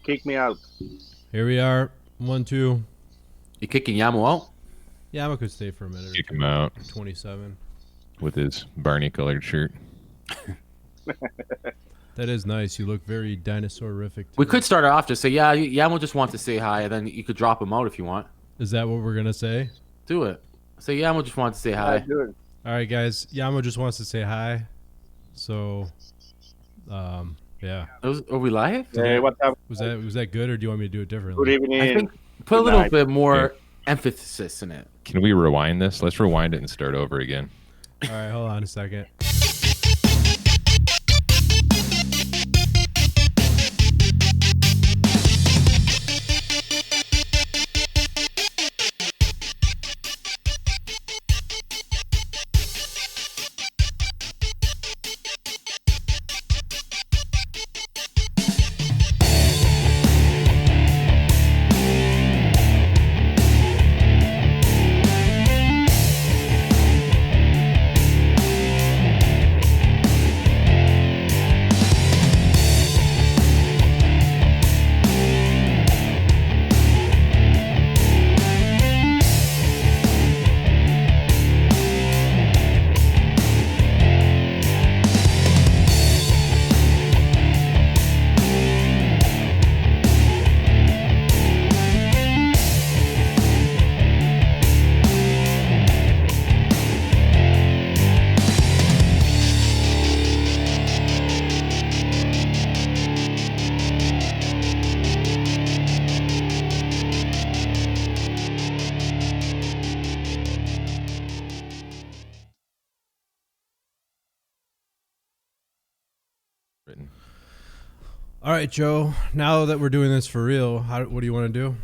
kick me out. Here we are. 1, 2. You kicking Yamo out? Yama could stay for a minute. Kick him out 27. with his Barney-colored shirt. That is nice. You look very dinosaurific. We could start it off just say, yeah, Yamo just wants to say hi, and then you could drop him out if you want. Is that what we're gonna say? Do it. Say Yamo just wants to say hi. Good. All right, guys. Yamo just wants to say hi. So, yeah. Are we live? Hey, what's up? Was that good, or do you want me to do it differently? Good evening. I think put a little bit more emphasis in it. Can we rewind this? Let's rewind it and start over again. All right, hold on a second. All right, Joe. Now that we're doing this for real, what do you want to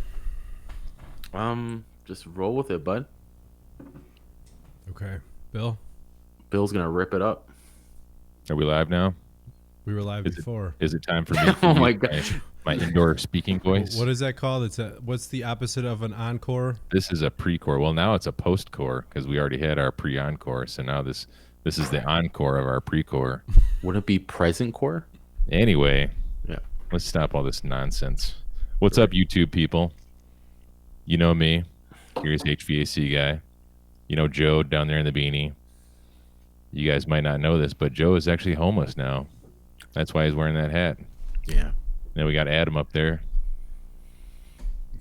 do? Just roll with it, bud. Okay, Bill. Bill's gonna rip it up. Are we live now? We were live before. Is it time for me to Oh my use gosh. my indoor speaking voice? What is that called? What's the opposite of an encore? This is a pre-core. Well, now it's a post-core because we already had our pre-encore. So now this is the encore of our pre-core. Wouldn't it be present core? Anyway, Yeah. let's stop all this nonsense. What's up, YouTube people? You know me, Curious HVAC guy. You know Joe down there in the beanie. You guys might not know this, but Joe is actually homeless now. That's why he's wearing that hat. Yeah. Then we got Adam up there.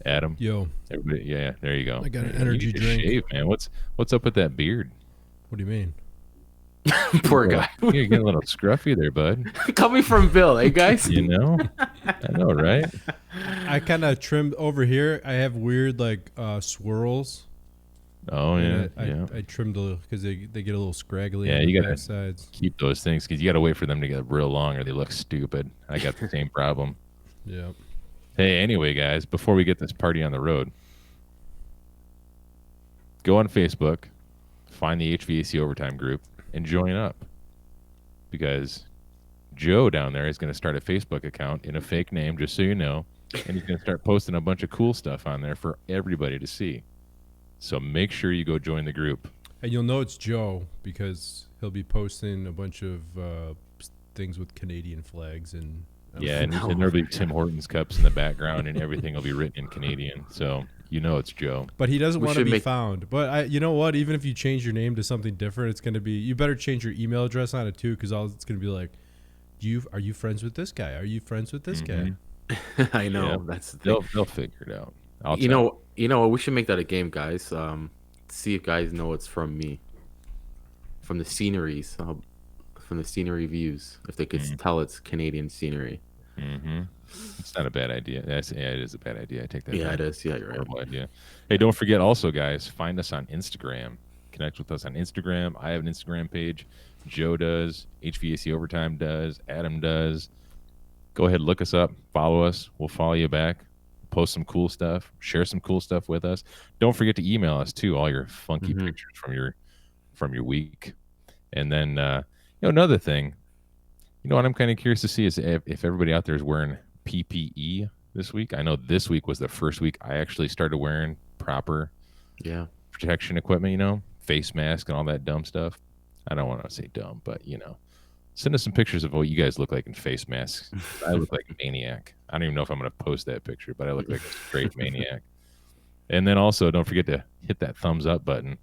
Adam. Yo, Everybody, yeah, there you go. I got an You energy need to drink. shave, man. What's up with that beard? What do you mean? Poor guy. You're getting a little scruffy there, bud. Coming from Bill, eh, guys? You know? I know, right? I kind of trimmed over here. I have weird swirls. Oh, yeah. And I trimmed a little because they get a little scraggly. Yeah, on you the gotta sides. keep those things because you got to wait for them to get real long or they look stupid. I got the same problem. Yeah. Hey, anyway, guys, before we get this party on the road, go on Facebook, find the HVAC Overtime group, and join up. Because Joe down there is going to start a Facebook account in a fake name, just so you know, and he's going to start posting a bunch of cool stuff on there for everybody to see. So make sure you go join the group. And you'll know it's Joe because he'll be posting a bunch of things with Canadian flags and. Yeah, and there'll be Tim Hortons cups in the background, and everything will be written in Canadian. So you know it's Joe. But he doesn't want to be make- found. But you know what? Even if you change your name to something different, it's going to be. You better change your email address on it too, because all it's going to be like, are you friends with this guy? Are you friends with this guy? I know. Yeah. That's the thing. They'll figure it out. You know, we should make that a game, guys. See if guys know it's from me. From the sceneries, from the scenery views. If they could tell it's Canadian scenery. Mm-hmm. It's not a bad idea. It is a bad idea. I take that. Yeah, back. it is. Yeah, you're right. Horrible idea. Hey, don't forget also, guys, find us on Instagram. Connect with us on Instagram. I have an Instagram page. Joe does. HVAC Overtime does. Adam does. Go ahead, look us up. Follow us. We'll follow you back. Post some cool stuff. Share some cool stuff with us. Don't forget to email us too. All your funky pictures from your week. And then another thing. You know what I'm kind of curious to see is if everybody out there is wearing PPE this week. I know this week was the first week I actually started wearing proper protection equipment, face mask and all that dumb stuff. I don't want to say dumb, but Send us some pictures of what you guys look like in face masks. I look like a maniac. I don't even know if I'm going to post that picture, but I look like a straight maniac. And then also, don't forget to hit that thumbs up button.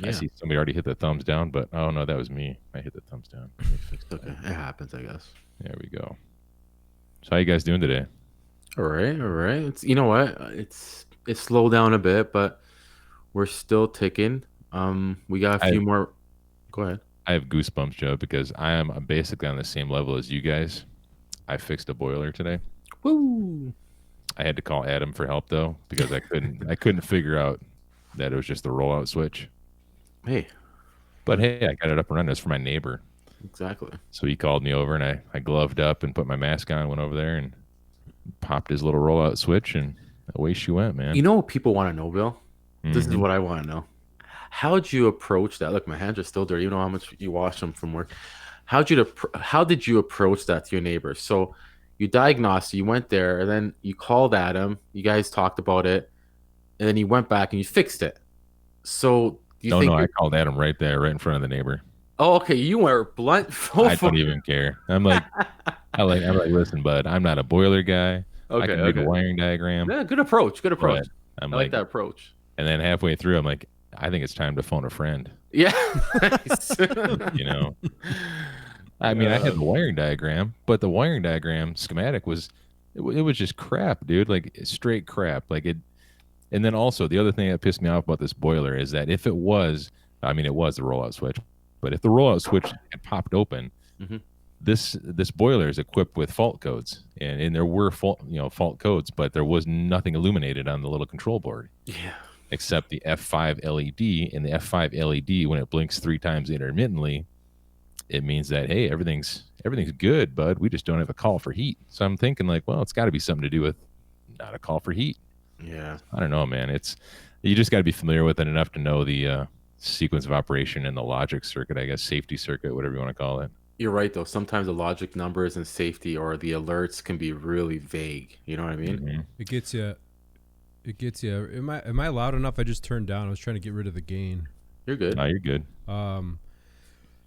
Yeah. I see somebody already hit the thumbs down, but oh no, that was me. I hit the thumbs down. Let me fix that. Okay, it happens, I guess. There we go. So how you guys doing today? All right. It's you know what? It's slowed down a bit, but we're still ticking. We got a few more. Go ahead. I have goosebumps, Joe, because I am basically on the same level as you guys. I fixed a boiler today. Woo! I had to call Adam for help though, because I couldn't figure out that it was just the rollout switch. Hey, But hey, I got it up and running. It's for my neighbor. exactly. So he called me over, and I gloved up and put my mask on, went over there and popped his little rollout switch, and away she went, man. You know what people want to know, Bill? This is Mhm. what I want to know. How'd you approach that? Look, my hands are still dirty. You know how much you wash them from work. How did you approach that to your neighbor? So you diagnosed, you went there, and then you called Adam. You guys talked about it, and then you went back and you fixed it. So do you No, think? I called Adam right there, right in front of the neighbor. Oh, okay. You were blunt. I don't even care. I'm like, listen, bud, I'm not a boiler guy. I can read a wiring diagram. Yeah, good approach. Good approach. I'm I like that approach. And then halfway through, I'm like, I think it's time to phone a friend. Yeah. Nice. You know, I mean, I had the wiring diagram, but the wiring diagram schematic was, it was just crap, dude. Like straight crap. Like it. And then also the other thing that pissed me off about this boiler is that if it was, I mean, it was the rollout switch, but if the rollout switch had popped open, Mhm. this boiler is equipped with fault codes, and there were fault codes, but there was nothing illuminated on the little control board. Yeah. Except the F5 LED, and the F5 LED, when it blinks 3 times intermittently, it means that, hey, everything's good, bud. We just don't have a call for heat. So I'm thinking like, well, it's got to be something to do with not a call for heat. Yeah. I don't know, man. You just got to be familiar with it enough to know the sequence of operation and the logic circuit, I guess, safety circuit, whatever you want to call it. You're right, though. Sometimes the logic numbers and safety or the alerts can be really vague. You know what I mean? Mm-hmm. It gets you. Am I loud enough? I just turned down. I was trying to get rid of the gain. You're good. No, you're good.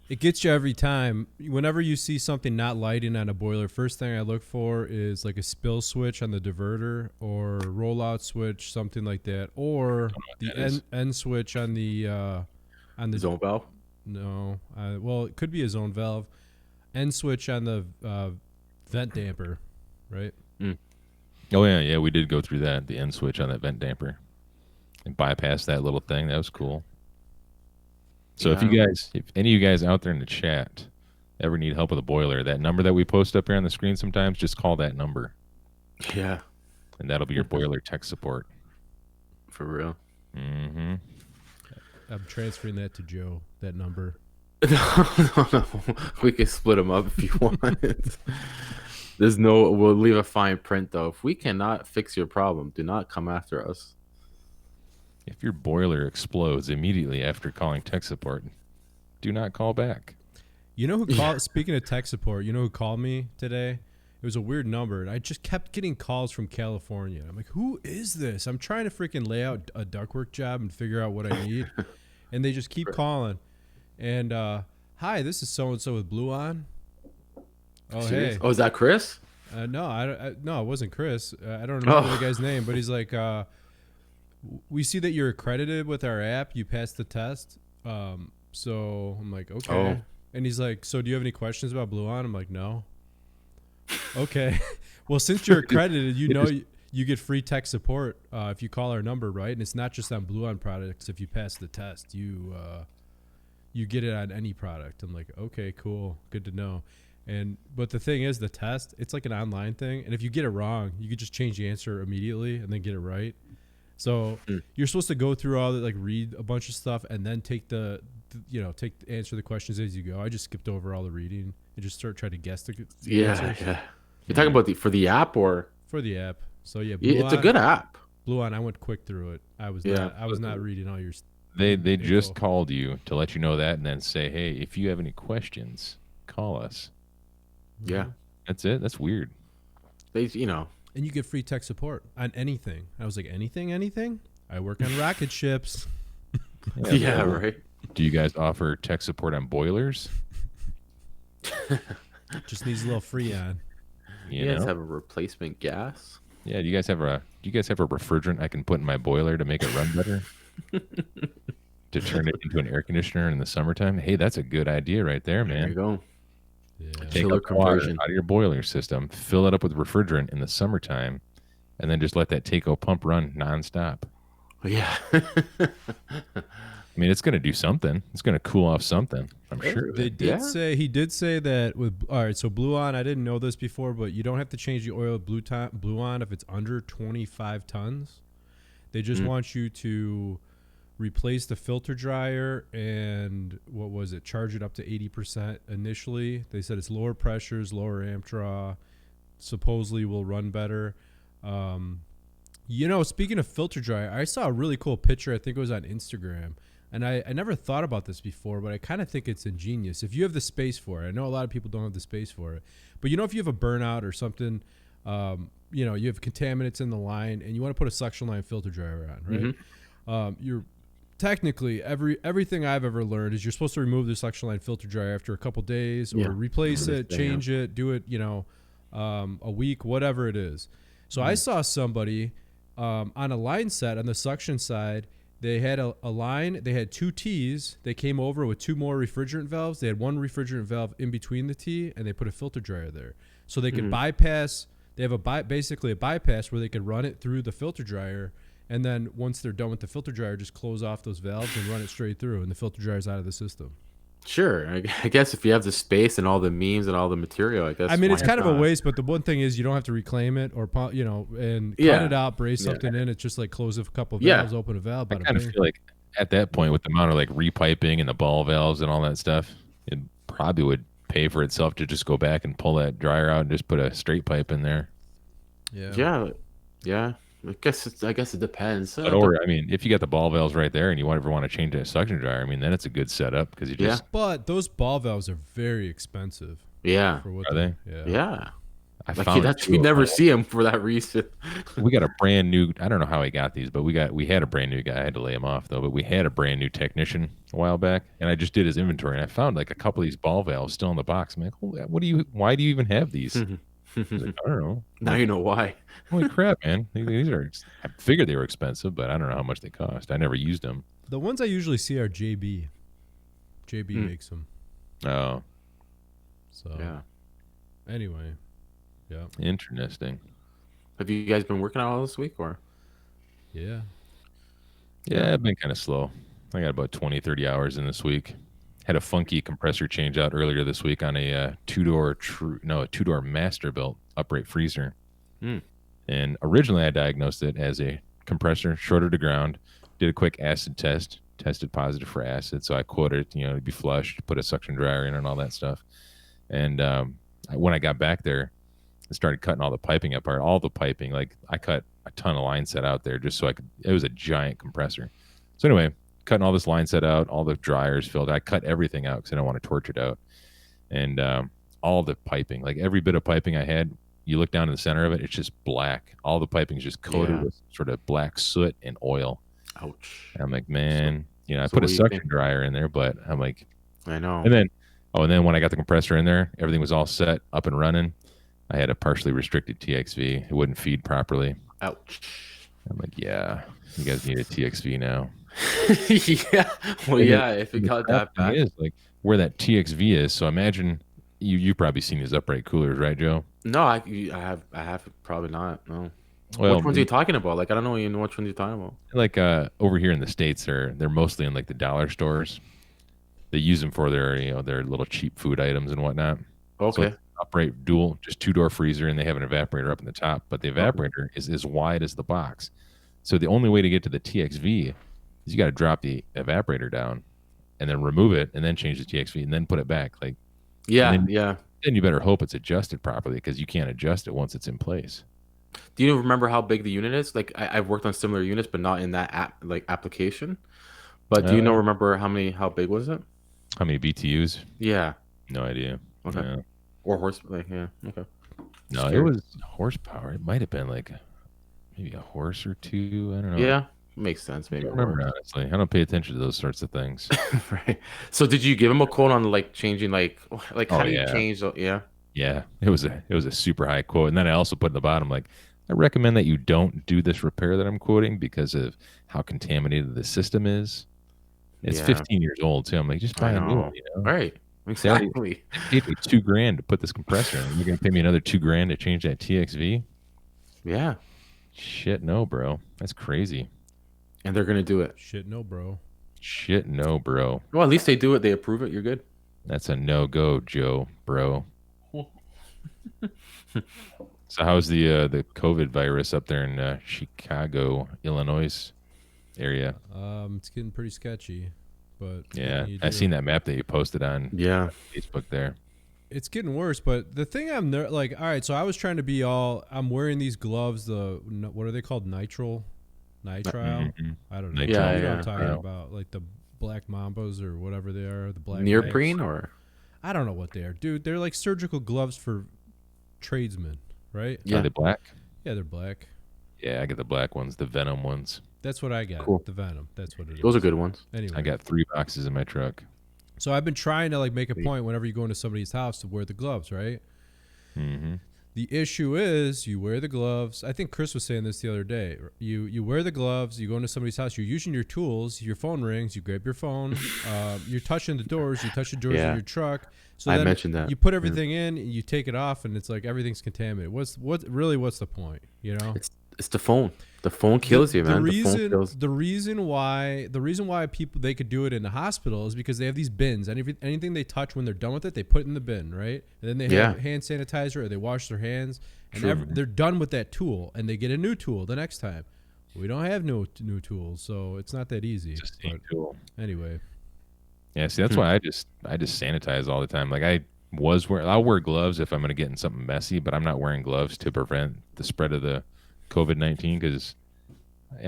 It gets you every time. Whenever you see something not lighting on a boiler, first thing I look for is like a spill switch on the diverter or rollout switch, something like that, or the end switch on the Zone valve? No, well, it could be a zone valve. End switch on the vent damper, right? Oh yeah, we did go through that. The end switch on that vent damper and bypass that little thing. That was cool. So if any of you guys out there in the chat ever need help with a boiler, that number that we post up here on the screen sometimes, just call that number. Yeah. And that'll be your boiler tech support. For real. Mm-hmm. I'm transferring that to Joe, that number. No. We can split them up if you want. We'll leave a fine print though. If we cannot fix your problem, do not come after us. If your boiler explodes immediately after calling tech support, do not call back. You know who called? Speaking of tech support, you know who called me today? It was a weird number, and I just kept getting calls from California. I'm like, who is this? I'm trying to freaking lay out a ductwork job and figure out what I need, and they just keep calling. And hi, this is so and so with Blue On. Oh, Serious? hey. Oh, is that Chris? No, no, it wasn't Chris. I don't remember the guy's name, but he's like, we see that you're accredited with our app. You passed the test. So I'm like, okay. Oh. And he's like, so do you have any questions about Blue On? I'm like, no. Okay. Well, since you're accredited, you get free tech support if you call our number, right? And it's not just on Blue On products. If you pass the test, you get it on any product. I'm like, okay, cool, good to know. But the thing is, the test, it's like an online thing, and if you get it wrong, you could just change the answer immediately and then get it right. So you're supposed to go through all the, like, read a bunch of stuff and then answer the questions as you go. I just skipped over all the reading and just trying to guess the answers. Yeah. You're talking about for the app or for the app. So yeah, it's a good app. Blue On, I went quick through it. I was not reading all your. They just called you to let you know that, and then say, hey, if you have any questions, call us. Yeah, that's it. That's weird. And you get free tech support on anything. I was like, anything? I work on rocket ships. Yeah, right. Do you guys offer tech support on boilers? Just needs a little Freon. You guys have a replacement gas? Yeah. Do you guys have a refrigerant I can put in my boiler to make it run better? To turn it into an air conditioner in the summertime? Hey, that's a good idea right there, man. There you go. Yeah. Take Chiller up water conversion. out of your boiler system, fill it up with refrigerant in the summertime, and then just let that Takeo pump run nonstop. Yeah. I mean, it's going to do something. It's going to cool off something. I'm sure. They did say he did say that with all right. So Blue On, I didn't know this before, but you don't have to change the oil of Blue On if it's under 25 tons. They just want you to replace the filter dryer and what was it? Charge it up to 80% initially. They said it's lower pressures, lower amp draw. Supposedly will run better. Speaking of filter dryer, I saw a really cool picture. I think it was on Instagram. And I never thought about this before, but I kind of think it's ingenious. If you have the space for it, I know a lot of people don't have the space for it. But if you have a burnout or something, you have contaminants in the line and you want to put a suction line filter dryer on, right? You're technically everything I've ever learned is you're supposed to remove the suction line filter dryer after a couple days or replace it, change it, do it, a week, whatever it is. So I saw somebody on a line set on the suction side. They had a line. They had 2 T's. They came over with 2 more refrigerant valves. They had 1 refrigerant valve in between the T, and they put a filter dryer there. So they could bypass. They have basically a bypass where they could run it through the filter dryer, and then once they're done with the filter dryer, just close off those valves and run it straight through, and the filter dryer's out of the system. Sure. I guess if you have the space and all the memes and all the material, I guess. I mean, it's kind of a waste, but the one thing is you don't have to reclaim it or, and cut it out, brace something in. It's just like close a couple of valves, open a valve. I kind of feel like at that point, with the amount of like repiping and the ball valves and all that stuff, it probably would pay for itself to just go back and pull that dryer out and just put a straight pipe in there. Yeah. I guess it depends. But I mean, if you got the ball valves right there and you ever want to change that suction dryer, I mean, then it's a good setup because you just. But those ball valves are very expensive. Yeah. For what are they? Yeah. I found you never see them for that reason. We got a brand new. I don't know how he got these, but we had a brand new guy. I had to lay him off though. But we had a brand new technician a while back, and I just did his inventory, and I found like a couple of these ball valves still in the box. I'm like, why do you even have these? Like, I don't know. Now you know why. Holy crap, man! These are. I figured they were expensive, but I don't know how much they cost. I never used them. The ones I usually see are JB. JB makes them. Oh. So. Yeah. Anyway. Yeah. Interesting. Have you guys been working out all this week, or? Yeah. Yeah, I've been kind of slow. I got about 20, 30 hours in this week. Had a funky compressor change out earlier this week on a two-door Masterbuilt upright freezer. And originally I diagnosed it as a compressor shorted to ground, did a quick acid test, tested positive for acid. So I quoted, to be flushed, put a suction dryer in and all that stuff. And when I got back there, I started cutting all the piping apart, all the piping. Like I cut a ton of line set out there just so it was a giant compressor. So anyway, cutting all this line set out, all the dryers filled. I cut everything out because I don't want to torch it out. And all the piping, like every bit of piping I had, you look down in the center of it, it's just black. All the piping is just coated with sort of black soot and oil. Ouch. And I'm like, man, I put a suction dryer in there, but I'm like, I know. And then when I got the compressor in there, everything was all set, up and running. I had a partially restricted TXV. It wouldn't feed properly. Ouch. I'm like, yeah, you guys need a TXV now. Yeah. Well, yeah, if it got that bad. Is like where that TXV is. So imagine you've probably seen these upright coolers, right, Joe? No, I have probably not. No. Well, which ones are you talking about? Like, I don't know even which ones you're talking about. Like over here in the States, they're mostly in like the dollar stores. They use them for their their little cheap food items and whatnot. Okay. So upright dual, just 2-door freezer, and they have an evaporator up in the top, but the evaporator is as wide as the box. So the only way to get to the TXV is you got to drop the evaporator down and then remove it and then change the TXV and then put it back. Like, then you better hope it's adjusted properly because you can't adjust it once it's in place. Do you remember how big the unit is? Like, I've worked on similar units, but not in that application. But do you remember how big was it? How many BTUs? Yeah. No idea. Okay. Yeah. Or okay. No, it was horsepower. It might have been like maybe a horse or two. I don't know. Yeah. Makes sense. Maybe I it don't remember, works. honestly. I don't pay attention to those sorts of things. Right. So did you give him a quote on like changing like how Oh do you yeah, change? Yeah. yeah. It was a super high quote, and then I also put in the bottom like, I recommend that you don't do this repair that I'm quoting because of how contaminated the system is. It's Yeah. 15 years old too. I'm like, just I buy a new one. know. Right. They already Exactly. they paid me $2,000 to put this compressor in. You're gonna pay me another $2,000 to change that TXV? Yeah. Shit, no, bro. That's crazy. And they're gonna do it. Shit, no, bro. Shit, no, bro. Well, at least they do it. They approve it. You're good. That's a no go, Joe, bro. So how's the COVID virus up there in Chicago, Illinois area? It's getting pretty sketchy, but what Yeah, can you I do? seen that map that you posted on Yeah. Facebook there. It's getting worse, but the thing like, all right, so I was trying to be I'm wearing these gloves, what are they called? Nitrile? Mhm. I don't know. Nitrile. You know what Yeah, I'm talking yeah. about, like the black mambas or whatever they are, the black Neoprene bags. or I don't know what they are, dude. They're like surgical gloves for tradesmen, right? yeah. Are they black? Yeah, they're black. Yeah, I get the black ones, the Venom ones. That's what I got. Cool. The Venom. That's what it is. Those are good ones. Anyway, I got 3 boxes in my truck. so I've been trying to like make a Sweet. point whenever you go into somebody's house to wear the gloves, right? Mm-hmm. The issue is you wear the gloves. I think Chris was saying this the other day. You wear the gloves. You go into somebody's house. You're using your tools. Your phone rings. You grab your phone. You're touching the doors. You touch the doors Yeah. of your truck. So I then mentioned that. you put everything in. You take it off, and it's like everything's contaminated. What's the point? You know, It's the phone. The phone kills you, man. The The phone kills. reason why people they could do it in the hospital is because they have these bins. Anything they touch when they're done with it, they put it in the bin, right? And then they have Yeah. hand sanitizer or they wash their hands, and True. they're done with that tool, and they get a new tool the next time. We don't have new tools, so it's not that easy. It's the same But tool. anyway, Yeah, see, that's why I just sanitize all the time. Like I'll wear gloves if I'm going to get in something messy, but I'm not wearing gloves to prevent the spread of the COVID-19 because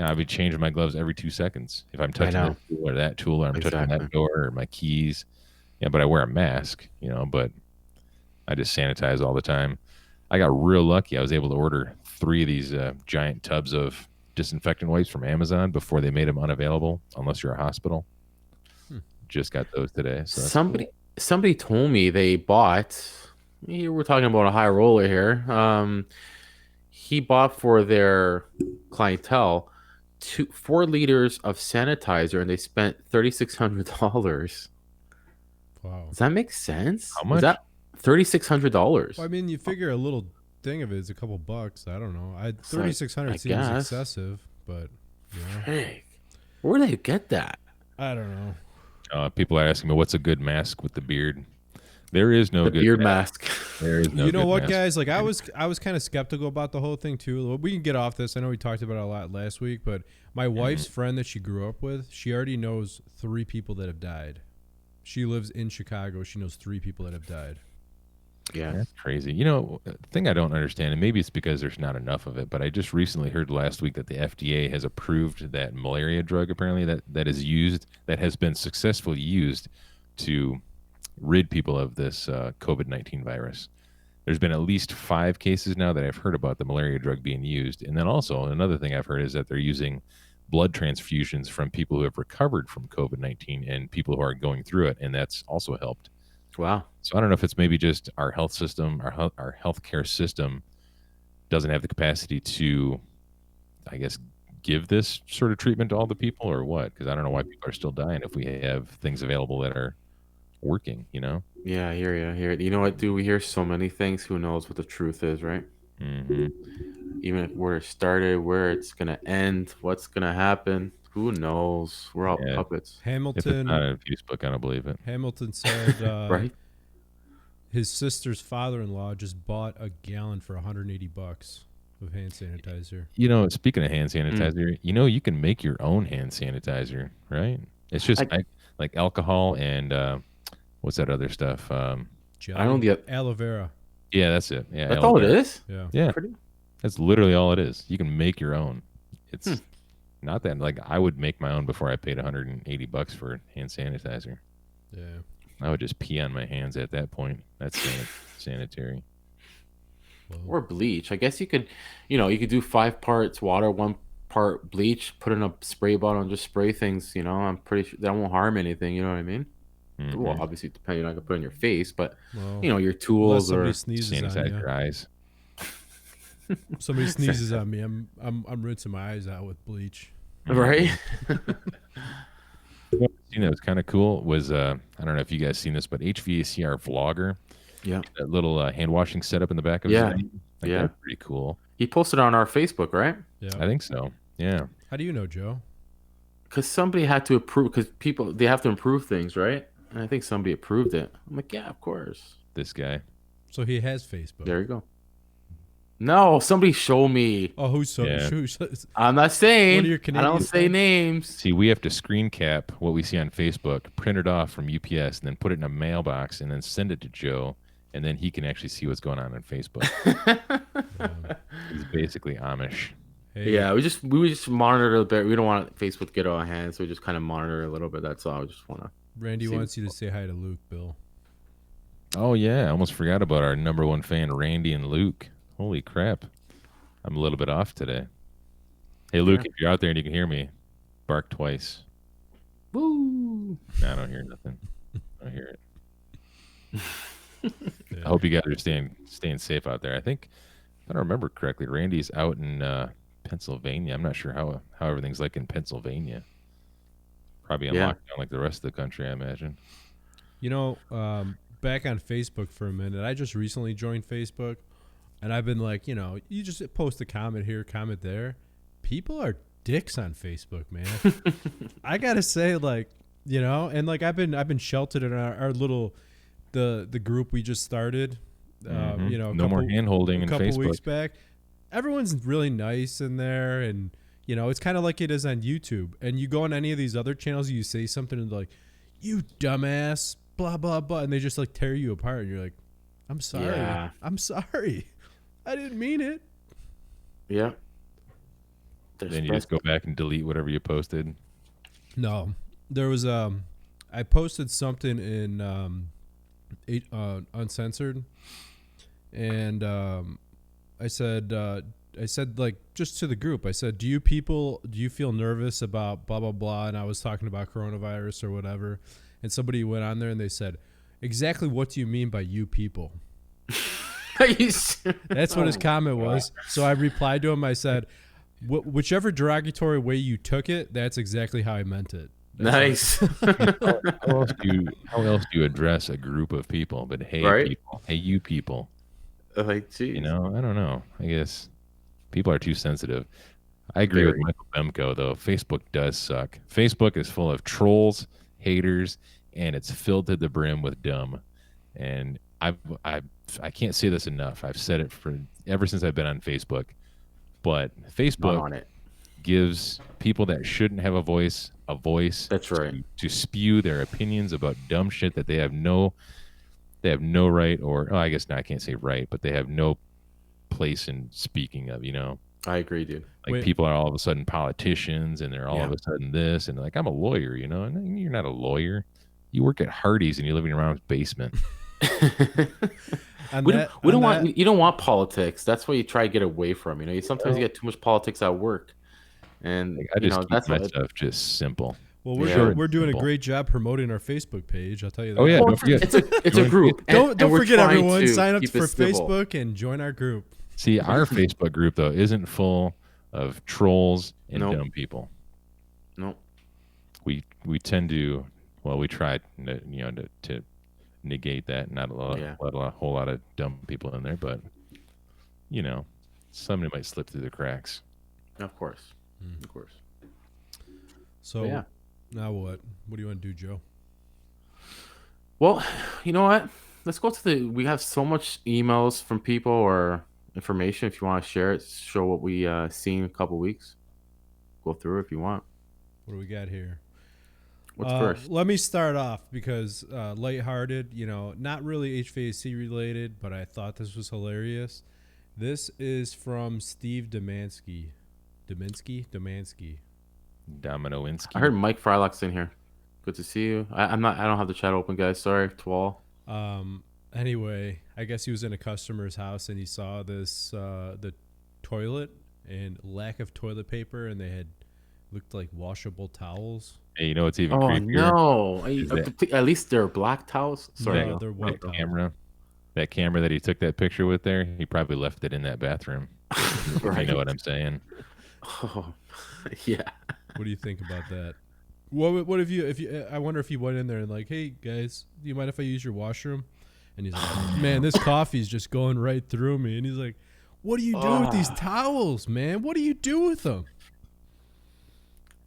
I'll be changing my gloves every 2 seconds if I'm touching know. this tool or that tool or I'm touching Exactly. that door or my keys. Yeah, but I wear a mask, but I just sanitize all the time. I got real lucky. I was able to order 3 of these giant tubs of disinfectant wipes from Amazon before they made them unavailable unless you're a hospital. Just got those today. So that's Somebody told me they bought. We're talking about a high roller here. He bought for their clientele 4 liters of sanitizer, and they spent $3,600. wow. Does that make sense? How much? Is that $3,600? Well, I mean, you figure a little thing of it is a couple bucks. I don't know. like, 3,600 I seems guess. excessive, but Heck, where do they get that? I don't know. People are asking me what's a good mask with the beard. There is no The good beard mask. mask. There is no You know good what, mask. guys? Like I was kind of skeptical about the whole thing too. We can get off this. I know we talked about it a lot last week, but my wife's friend that she grew up with, she already knows 3 people that have died. She lives in Chicago. She knows 3 people that have died. Yeah. That's crazy. The thing I don't understand, and maybe it's because there's not enough of it, but I just recently heard last week that the FDA has approved that malaria drug apparently that has been successfully used to rid people of this COVID-19 virus. There's been at least 5 cases now that I've heard about the malaria drug being used. And then also another thing I've heard is that they're using blood transfusions from people who have recovered from COVID-19 and people who are going through it. And that's also helped. Wow. So I don't know if it's maybe just our health system, our healthcare system doesn't have the capacity to, I guess, give this sort of treatment to all the people or what? Because I don't know why people are still dying if we have things available that are working, Yeah, I hear you. I hear it. You know what, dude? We hear so many things. Who knows what the truth is, right? Mm-hmm. Even where it started, where it's gonna end, what's gonna happen. Who knows? We're all Yeah. puppets, If it's Hamilton not on Facebook, I don't believe it. said right? his sister's father-in-law just bought a gallon for $180 of hand sanitizer. Speaking of hand sanitizer, you can make your own hand sanitizer, right? It's just like alcohol and what's that other stuff? I don't get. Aloe vera. Yeah, that's it. Yeah, That's aloe all it vera. is. Yeah. Yeah, Pretty. that's literally all it is. You can make your own. It's not that like I would make my own before I paid $180 for hand sanitizer. Yeah. I would just pee on my hands at that point. That's sanitary. Well, Or bleach. I guess you could do 5 parts water, 1 part bleach, put in a spray bottle, and just spray things. You know, I'm pretty sure that won't harm anything. You know what I mean? Well, Mhm. obviously, depending, you're not gonna put it in your face, but Well, you know, your unless tools somebody or sneezes on Sanitize you. your eyes. Somebody sneezes on me, I'm rinsing my eyes out with bleach. right. You know, it's kind of cool. Was I don't know if you guys seen this, but HVACR Vlogger, Yeah. that little hand washing setup in the back of Yeah. his name. Like, Yeah. that's pretty cool. He posted on our Facebook, right? Yeah. I think so. Yeah. How do you know, Joe? Because somebody had to approve. Because people, they have to improve things, right? And I think somebody approved it. I'm like, yeah, of course. This guy. So he has Facebook. There you go. No, somebody show me. Oh, who's so? Yeah. I'm not saying. What are your I don't Canadian say friends? names. See, we have to screen cap what we see on Facebook, print it off from UPS, and then put it in a mailbox, and then send it to Joe, and then he can actually see what's going on Facebook. He's basically Amish. Hey, Yeah, we just monitor a bit. We don't want Facebook to get out of hand, so we just kind of monitor a little bit. That's all. I just want to. Randy See wants you to say hi to Luke, Bill. Oh yeah, I almost forgot about our number one fan, Randy and Luke. Holy crap. I'm a little bit off today. Hey Luke, if you're out there and you can hear me, bark twice. Woo! Nah, I don't hear nothing. I don't hear it. Yeah. I hope you guys are staying safe out there. I think, if I don't remember correctly, Randy's out in Pennsylvania. I'm not sure how everything's like in Pennsylvania. Probably on Yeah. lockdown like the rest of the country, I imagine. You know, back on Facebook for a minute. I just recently joined Facebook, and I've been like, you know, you just post a comment here, comment there. People are dicks on Facebook, man. I gotta say, like, you know, and like I've been sheltered in our little the group we just started. Mhm. You know, No more hand holding a in couple Facebook. weeks back. Everyone's really nice in there, and you know, it's kind of like it is on YouTube. And you go on any of these other channels, you say something and like, "You dumbass," blah blah blah, and they just like tear you apart. And you're like, "I'm sorry, Yeah. I'm sorry, I didn't mean it." Yeah. Then you just go back and delete whatever you posted. No, there was I posted something in uncensored, and I said like just to the group, I said, do you feel nervous about blah blah blah, and I was talking about coronavirus or whatever, and somebody went on there and they said, exactly what do you mean by you people? That's what his comment was. So I replied to him. I said, whichever derogatory way you took it, that's exactly how I meant it. Nice. How else do you address a group of people? But hey, Right? people, hey, you people. Like, geez. You know, I don't know. I guess people are too sensitive. I agree with Very. Michael Bemko, though. Facebook does suck. Facebook is full of trolls, haters, and it's filled to the brim with dumb. And I can't say this enough. I've said it for ever since I've been on Facebook. But Not Facebook on it. gives people that shouldn't have a voice That's right. to spew their opinions about dumb shit that they have no right, or I guess I can't say right, but they have no place in speaking of, you know. I agree, dude. Like Wait. people are all of a sudden politicians and they're all of Yeah. a sudden this and like, I'm a lawyer, you know, and you're not a lawyer. You work at Hardee's and you live in your mom's basement. On We that- don't on want that- you don't want politics. That's what you try to get away from. You know, you sometimes you get too much politics at work, and Like, I you just know keep that's my what. stuff just simple. Well, we're Yeah. doing, Short we're and doing a simple. great job promoting our Facebook page. I'll tell you that. Oh, yeah, Well, don't forget. it's a group. Don't we're forget, trying everyone. to Sign up keep for it civil. Facebook and join our group. See, our Facebook group though isn't full of trolls and Nope. dumb people. No, We tend to, well, we try to negate that. Not Yeah. a whole lot of dumb people in there, but you know, somebody might slip through the cracks. of course, Mm. of course. So Yeah. now what? What do you want to do, Joe? Well, you know what? Let's go to the. We have so much emails from people or information. If you want to share it, show what we seen in a couple weeks. Go through it if you want. What do we got here? What's first? Let me start off because lighthearted, you know, not really HVAC related, but I thought this was hilarious. This is from Steve Domansky. Dominowinsky. I heard Mike Frylock's in here. Good to see you. I don't have the chat open, guys. Sorry to all. Anyway, I guess he was in a customer's house and he saw this the toilet, and lack of toilet paper, and they had looked like washable towels. Hey, you know what's even Oh creepier? no! Is that, At least they're black towels. Sorry. No, Go. they're white that towels. camera, that camera that he took that picture with there, he probably left it in that bathroom. If you Right. know what I'm saying. Oh, yeah. What do you think about that? What if you I wonder if he went in there and like, hey guys, do you mind if I use your washroom? And he's like, man, this coffee's just going right through me. And he's like, what do you do with these towels, man? What do you do with them?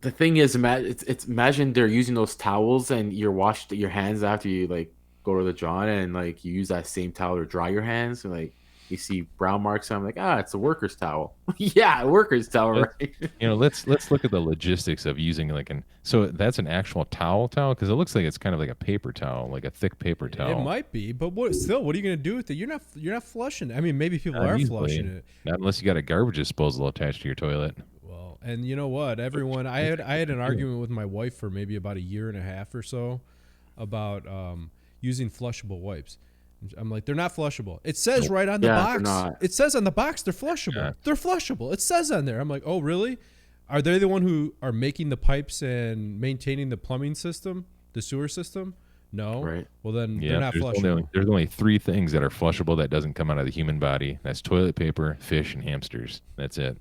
The thing is, it's imagine they're using those towels and you're washed your hands after you like go to the John and like you use that same towel to dry your hands and like you see brown marks. I'm like, it's a worker's towel. Yeah, a worker's towel, Let's- right? You know, let's look at the logistics of using like so that's an actual towel because it looks like it's kind of like a paper towel, like a thick paper towel. It might be, but what are you gonna do with it? You're not flushing it. I mean, maybe people Not are easily. flushing it. Not unless you got a garbage disposal attached to your toilet. Well, and you know what? Everyone, I had an argument with my wife for maybe about a year and a half or so about using flushable wipes. I'm like, they're not flushable. It says right on the Yeah, box. they're not. It says on the box they're flushable. Yeah. They're flushable. It says on there. I'm like, oh really? Are they the one who are making the pipes and maintaining the plumbing system, the sewer system? No. Right. Well then Yeah, they're not flushable. there's only 3 things that are flushable that doesn't come out of the human body. That's toilet paper, fish, and hamsters. That's it.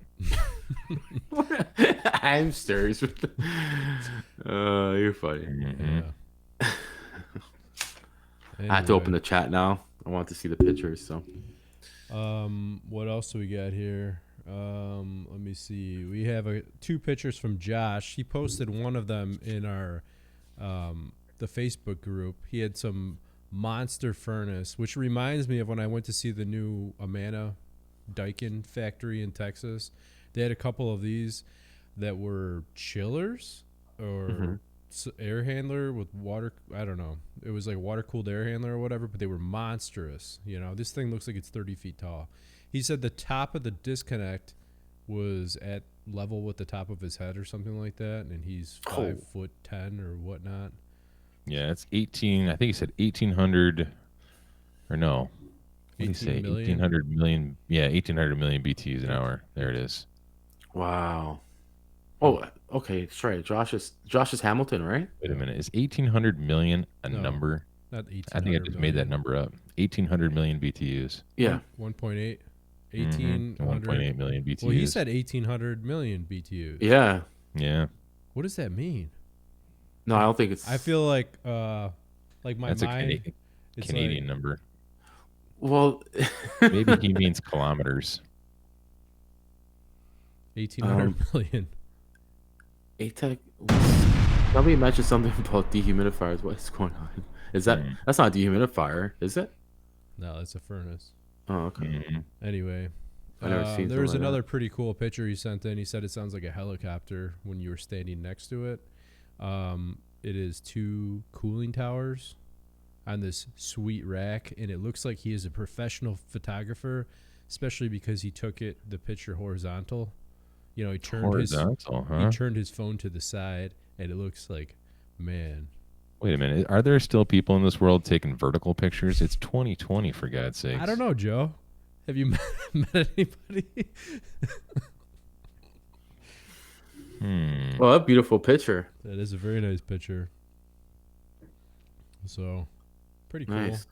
Hamsters. You're funny. Mhm. Yeah. I have to open Anyway. the chat now. I want to see the pictures. So What else do we got here? Let me see. We have 2 pictures from Josh. He posted one of them in our the Facebook group. He had some monster furnace, which reminds me of when I went to see the new Amana Daikin factory in Texas. They had a couple of these that were chillers or air handler with water. I don't know. It was like water cooled air handler or whatever, but they were monstrous. You know, this thing looks like it's 30 feet tall. He said the top of the disconnect was at level with the top of his head or something like that, and he's 5'10" or whatnot. Yeah, it's 18. I think he said 1,800, or no. What did he say? 18 million? 1,800 million. Yeah, 1,800 million BTUs an hour. There it is. wow. Oh, okay. That's right. Josh is Hamilton, right? Wait a minute. Is 1,800 million a No. number? Not 18. I think I just made that number up. 1,800 million BTUs. Yeah. 1.8. Mhm. 1,800. 1.8 million BTUs. Well, he said 1,800 million BTUs. Yeah. Yeah. What does that mean? No, I don't think it's. I feel like my That's mind. a It's Canadian like, number. Well, Maybe he means kilometers. 1,800 million. ATEC. Somebody mentioned something about dehumidifiers. What is going on? Is that that's not a dehumidifier, is it? No, it's a furnace. Oh, okay. Mhm. Anyway, I've never seen there was something like another pretty cool picture he sent in. He said it sounds like a helicopter when you were standing next to it. It is 2 cooling towers on this sweet rack, and it looks like he is a professional photographer, especially because he took the picture horizontal. You know, he turned Horizontal, huh? he turned his phone to the side, and it looks like, man. Wait a minute. Are there still people in this world taking vertical pictures? It's 2020, for God's sakes. I don't know, Joe. Have you met anybody? Well, a beautiful picture. That is a very nice picture. So, pretty cool. Nice.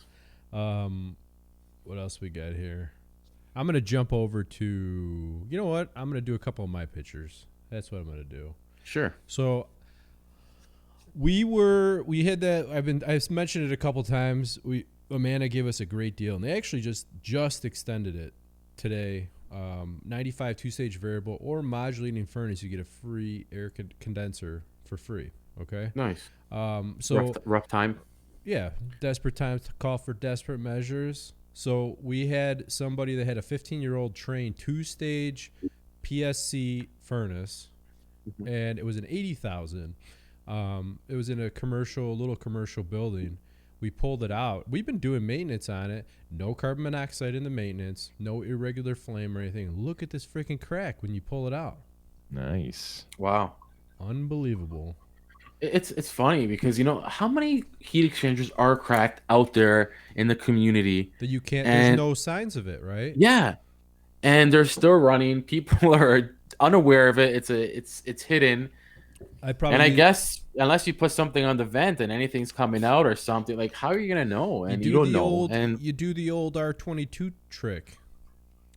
What else we got here? I'm gonna jump over to. You know what? I'm gonna do a couple of my pictures. That's what I'm gonna do. Sure. So, we had that. I've mentioned it a couple times. Amanda gave us a great deal, and they actually just extended it today. 95 2-stage variable or modulating furnace, you get a free air condenser for free. Okay. Nice. So Rough time. yeah, desperate times to call for desperate measures. So we had somebody that had a 15-year-old trained 2-stage PSC furnace, and it was an 80,000. It was in a little commercial building. We pulled it out. We've been doing maintenance on it. No carbon monoxide in the maintenance. No irregular flame or anything. Look at this freaking crack when you pull it out. Nice. Wow. Unbelievable. It's funny because how many heat exchangers are cracked out there in the community. That you can't. And- there's no signs of it, right? Yeah. and they're still running. People are unaware of it. It's hidden. I And I probably guess unless you put something on the vent and anything's coming out or something, like how are you gonna know? And you don't know. And you do the old R22 trick.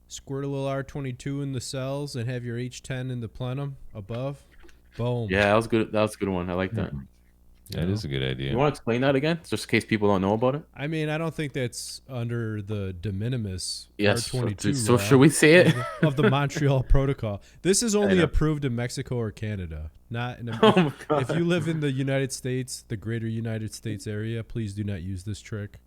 Squirt a little R22 in the cells and have your H10 in the plenum above. Boom. yeah, that was good. That was a good one. I like that. That is a good idea. You want to explain that again, just in case people don't know about it? I mean, I don't think that's under the de minimis Yes. R22 So law should we say it? of the Montreal Protocol. This is only know. approved in Mexico or Canada, not in. Oh my God. If you live in the United States, the greater United States area, please do not use this trick.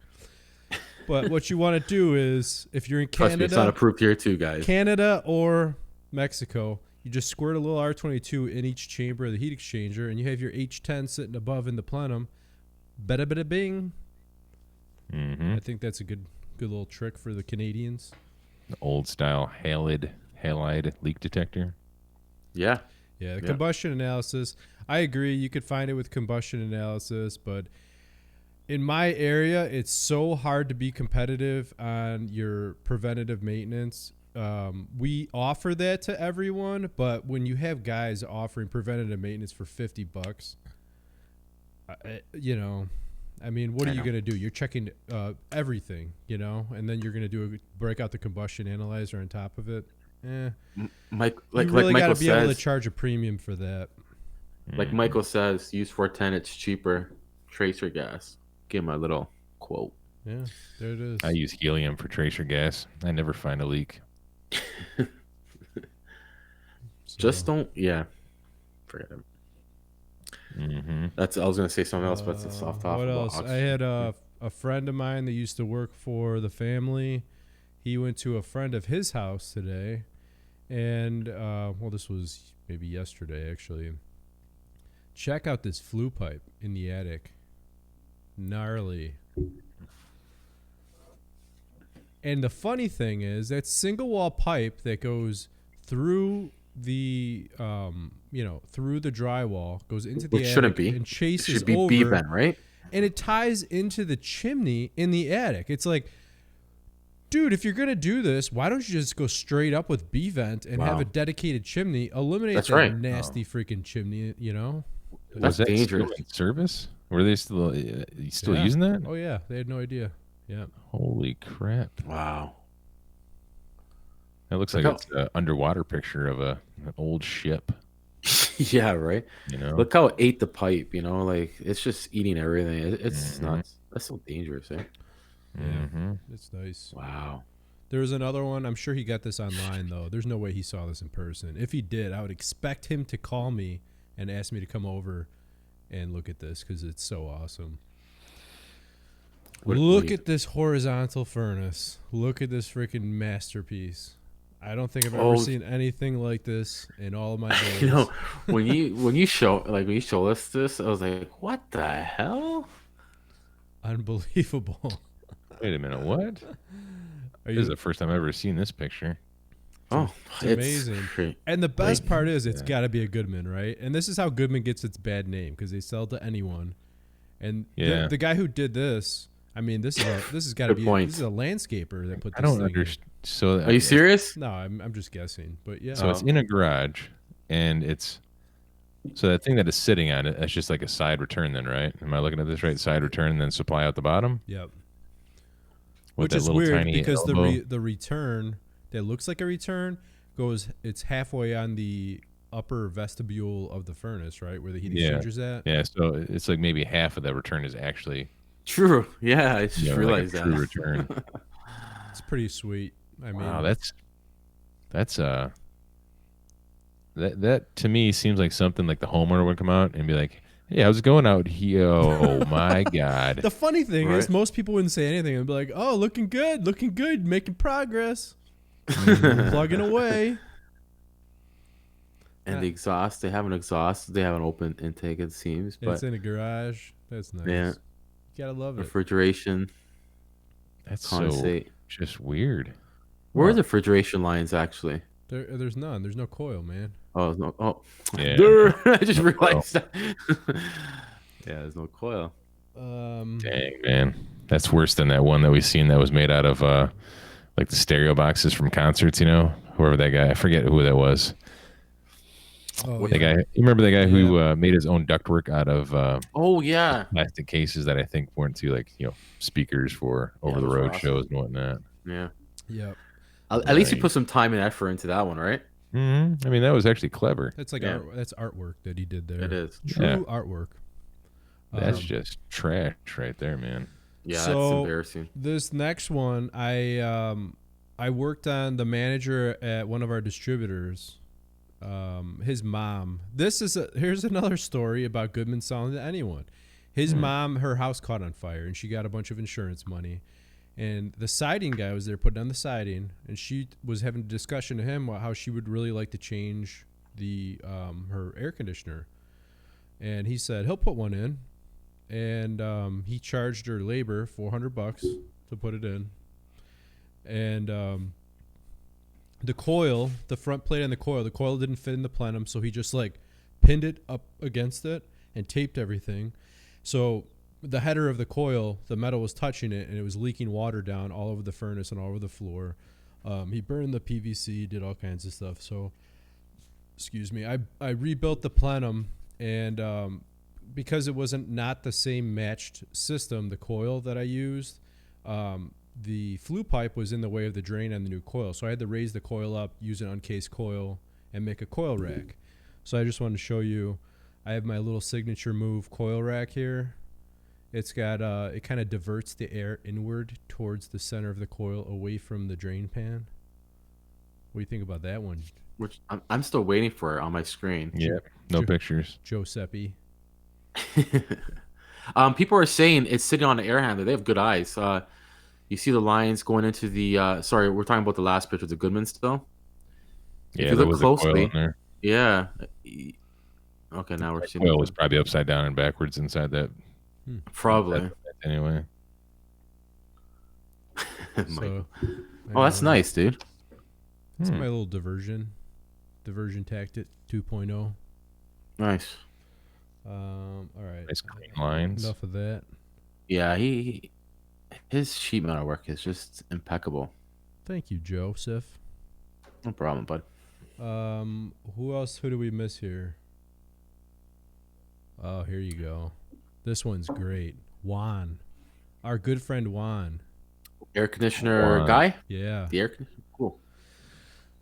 But what you want to do is, if you're in Trust me, it's not Canada, approved here too, guys. Canada or Mexico, you just squirt a little R22 in each chamber of the heat exchanger, and you have your H10 sitting above in the plenum. Bada bada bing. I think that's a good little trick for the Canadians. The old style halide leak detector. Yeah. Yeah, the combustion analysis. I agree. You could find it with combustion analysis, but in my area, it's so hard to be competitive on your preventative maintenance. We offer that to everyone, but when you have guys offering preventative maintenance for $50, I mean, what are you going to do? You're checking everything, and then you're going to break out the combustion analyzer on top of it. Mike, You really like got Michael to be able to says, charge a premium for that. like Michael says, use 410. It's cheaper. Tracer gas. Give him a little quote. Yeah, there it is. I use helium for tracer gas. I never find a leak. Just don't. Yeah. Forget it. I was gonna say something else, but it's off topic. What else? I had a friend of mine that used to work for the family. He went to a friend of his house today, and this was maybe yesterday actually. Check out this flue pipe in the attic. Gnarly. And the funny thing is that single wall pipe that goes through the through the drywall, goes into the Which attic shouldn't be. and chases It should be over, B-vent, right? and it ties into the chimney in the attic. It's like, dude, if you're gonna do this, why don't you just go straight up with B-vent and have a dedicated chimney? Eliminate That's that right. nasty freaking chimney, That's Was that dangerous. still in service? Were they still Yeah. using that? Oh yeah, they had no idea. Yeah. Holy crap! Wow. That looks Look like how- it's an underwater picture of an old ship. Yeah, right. Look how it ate the pipe. Like it's just eating everything. It's nuts. That's so dangerous, eh? Yeah. It's nice. Wow. There was another one. I'm sure he got this online though. There's no way he saw this in person. If he did, I would expect him to call me and ask me to come over and look at this because it's so awesome. Look at this horizontal furnace. Look at this freaking masterpiece. I don't think I've ever seen anything like this in all of my days. when you show us this, I was like, what the hell? Unbelievable. Wait a minute, what? This is the first time I've ever seen this picture. Oh, it's amazing. And the best part is it's got to be a Goodman, right? And this is how Goodman gets its bad name because they sell to anyone. And the guy who did this, I mean, this has got to be this is a landscaper that put this I don't thing understand. So are you serious? No, I'm just guessing. But yeah. So it's in a garage, and it's so that thing that is sitting on it, that's just like a side return, then, right? Am I looking at this right? Side return, and then supply out the bottom. Yep. With Which is weird because elbow. the return that looks like a return it's halfway on the upper vestibule of the furnace, right, where the heat exchanger's at. Yeah, so it's like maybe half of that return is actually true. Yeah, I just realized like that. true return. It's pretty sweet. I mean, wow, that's that to me seems like something like the homeowner would come out and be like, "Hey, how's it going out here?" Oh my god. The funny thing is most people wouldn't say anything and be like, "Oh, looking good, making progress." Plugging away. And the exhaust, they have an exhaust. They have an open intake, it seems. But it's in a garage. That's nice. Yeah. You gotta love it. Refrigeration. That's condensate. so just weird. Where are the refrigeration lines actually? There's none. There's no coil, man. Oh, no. Oh, Yeah. I just realized that. Yeah, there's no coil. Dang, man. That's worse than that one that we seen that was made out of like the stereo boxes from concerts, you know, whoever that guy, I forget who that was. Oh, The yeah. guy, you remember the guy who made his own ductwork out of Oh yeah. plastic cases that I think weren't to like, you know, speakers for over the those were road awesome. shows and whatnot. Yeah. Yep. At least you put some time and effort into that one, right? Mm-hmm. I mean, that was actually clever. That's like that's artwork that he did there. It is. True artwork. That's just trash right there, man. Yeah, So that's embarrassing. This next one, I worked on the manager at one of our distributors. His mom. Here's another story about Goodman selling to anyone. His mom, her house caught on fire, and she got a bunch of insurance money. And the siding guy was there putting on the siding, and she was having a discussion to him about how she would really like to change the her air conditioner. And he said he'll put one in, and he charged her labor $400 to put it in. And the coil, the front plate on the coil didn't fit in the plenum, so he just like pinned it up against it and taped everything. So the header of the coil, the metal was touching it, and it was leaking water down all over the furnace and all over the floor. He burned the PVC, did all kinds of stuff. So, excuse me, I rebuilt the plenum, and because it wasn't not the same matched system, the coil that I used, the flue pipe was in the way of the drain on the new coil. So I had to raise the coil up, use an uncased coil, and make a coil rack. So I just wanted to show you, I have my little signature move coil rack here. It's got, it kind of diverts the air inward towards the center of the coil, away from the drain pan. What do you think about that one, Which I'm still waiting for it on my screen. Yeah, no pictures. Giuseppe? People are saying it's sitting on an air handler. They have good eyes. You see the lines going into the. Sorry, we're talking about the last picture of the Goodman still. Yeah, if you there look was a coil closely, in there. yeah. Okay, now we're seeing. The coil was probably upside down and backwards inside that. Probably. Anyway. So, Oh, that's nice, dude. That's my little diversion tactic 2.0. Nice. All right. Nice clean lines. Enough of that. Yeah, his sheet metal work is just impeccable. Thank you, Joseph. No problem, bud. Who do we miss here? Oh, here you go. This one's great. Juan. Our good friend Juan. Air conditioner guy? Yeah. The air conditioner? Cool.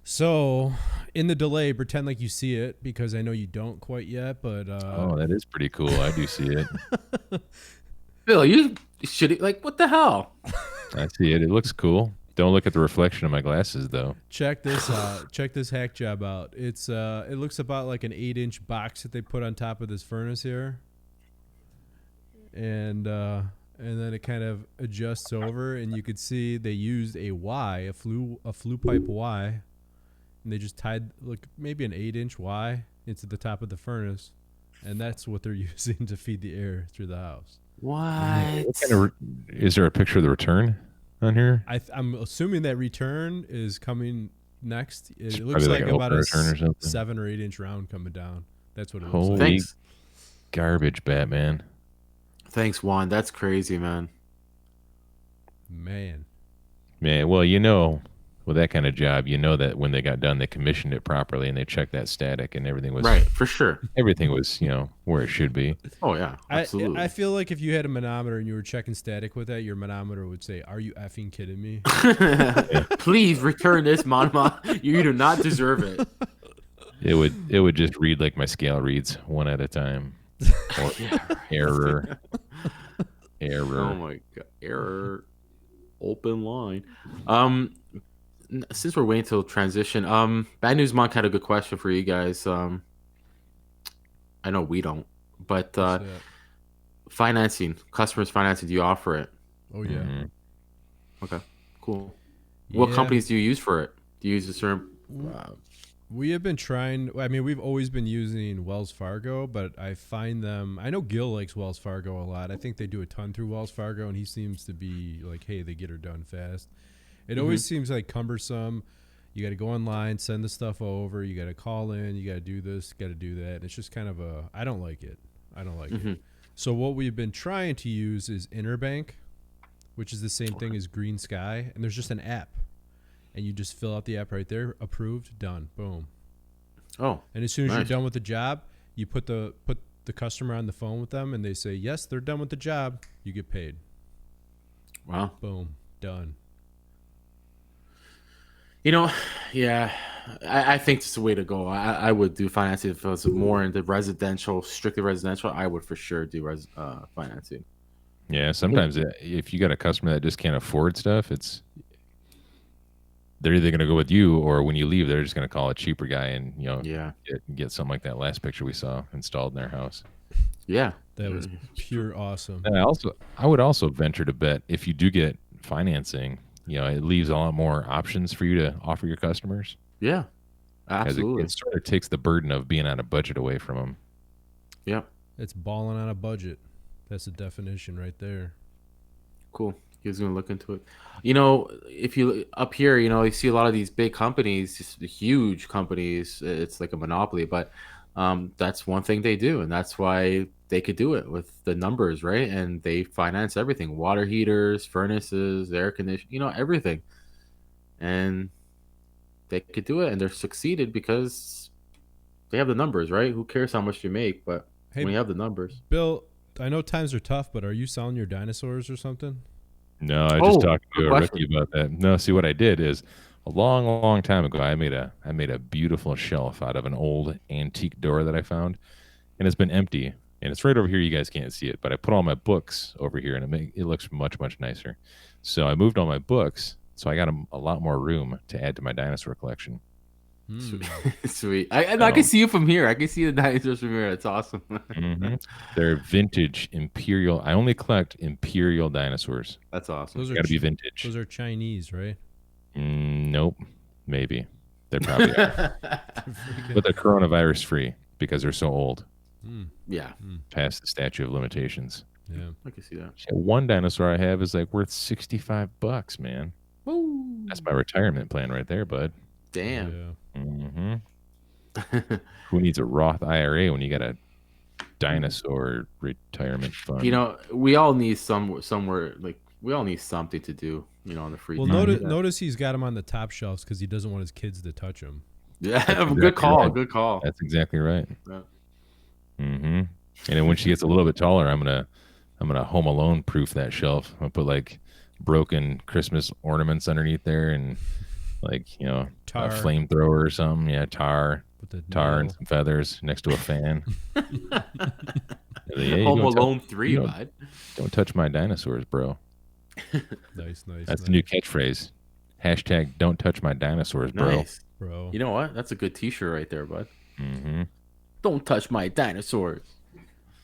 So, in the delay, pretend like you see it, because I know you don't quite yet, but... oh, that is pretty cool. I do see it. Bill, you should... Like, what the hell? I see it. It looks cool. Don't look at the reflection of my glasses, though. Check this out. Check this hack job out. It's it looks about like an 8-inch box that they put on top of this furnace here. And then it kind of adjusts over, and you could see they used a Y, a flue pipe Y, and they just tied maybe an 8-inch Y into the top of the furnace, and that's what they're using to feed the air through the house. What? Is there a picture of the return on here? I'm assuming that return is coming next. It It's looks probably like like about a a return or something. 7 or 8-inch round coming down. That's what it looks Holy like. Thanks. garbage, Batman. Thanks, Juan. That's crazy, man. Man. Man, well, you know, with that kind of job, you know that when they got done, they commissioned it properly and they checked that static and everything was Right, for sure. Everything was, you know, where it should be. Oh, yeah, absolutely. I feel like if you had a manometer and you were checking static with that, your manometer would say, "Are you effing kidding me?" Please return this, Mama. You do not deserve it. It would just read like my scale reads one at a time. Or error. Oh my god, error. Open line. Since we're waiting till transition, Bad News Monk had a good question for you guys. I know we don't, but financing, customers financing, do you offer it? Oh yeah. Mm-hmm. Okay, cool. What companies do you use for it? Do you use a certain? We have been trying. I mean, we've always been using Wells Fargo, but I find them. I know Gil likes Wells Fargo a lot. I think they do a ton through Wells Fargo, and he seems to be like, "Hey, they get her done fast." It always seems like cumbersome. You got to go online, send the stuff over. You got to call in. You got to do this. Got to do that. And it's just kind of a. I don't like it. It. So what we've been trying to use is Interbank, which is the same thing as Green Sky, and there's just an app. and you just fill out the app right there. Approved, done, boom. Oh, And as soon as nice. you're done with the job, you put the customer on the phone with them, and they say yes, they're done with the job. You get paid. Wow. Boom, done. You know, yeah, I think it's the way to go. I would do financing if it was more into residential, strictly residential. I would for sure do financing. Yeah, sometimes if you got a customer that just can't afford stuff, they're either going to go with you, or when you leave, they're just going to call a cheaper guy and Yeah, get something like that last picture we saw installed in their house. yeah, That was pure awesome. And I would also venture to bet if you do get financing, it leaves a lot more options for you to offer your customers. yeah, As absolutely. it sort of takes the burden of being on a budget away from them. Yeah, It's balling on a budget. That's the definition right there. cool. He's gonna look into it. If you up here, you see a lot of these big companies, just huge companies. It's like a monopoly, but that's one thing they do, and that's why they could do it with the numbers, right? And they finance everything: water heaters, furnaces, air conditioning, everything. And they could do it, and they're succeeded because they have the numbers, right? Who cares how much you make, but Hey, when you have the numbers. Bill, I know times are tough, but are you selling your dinosaurs or something? No, I just talked good to a question. rookie about that. No, see what I did is a long, long time ago, I made a beautiful shelf out of an old antique door that I found, and it's been empty. And it's right over here. You guys can't see it, but I put all my books over here, and it looks much, much nicer. So I moved all my books, so I got a lot more room to add to my dinosaur collection. Sweet. I can see you from here. I can see the dinosaurs from here. That's awesome. hmm They're vintage imperial. I only collect imperial dinosaurs. That's awesome. Those are Got to be vintage. those are Chinese, right? Nope, maybe they're probably, are. But they're coronavirus free because they're so old, Yeah, past the statute of limitations. Yeah. I can see that. Shit, one dinosaur I have is like worth $65, man. Woo. That's my retirement plan right there, bud. Damn. Yeah. hmm Who needs a Roth IRA when you got a dinosaur retirement fund? We all need somewhere, like we all need something to do, on the free Well, time. notice he's got him on the top shelves because he doesn't want his kids to touch him. Yeah, exactly good call. right. Good call. That's exactly right. Yeah. And then when she gets a little bit taller, I'm gonna Home Alone proof that shelf. I'm gonna put like broken Christmas ornaments underneath there, and like a Tar. flamethrower or something. Yeah, tar With the and nail. some feathers next to a fan. Yeah, Home don't Alone 3, you bud. don't touch my dinosaurs, bro. Nice. That's the new catchphrase. Hashtag don't touch my dinosaurs, bro. Nice. bro. You know what? That's a good T-shirt right there, bud. Mm-hmm. Don't touch my dinosaurs.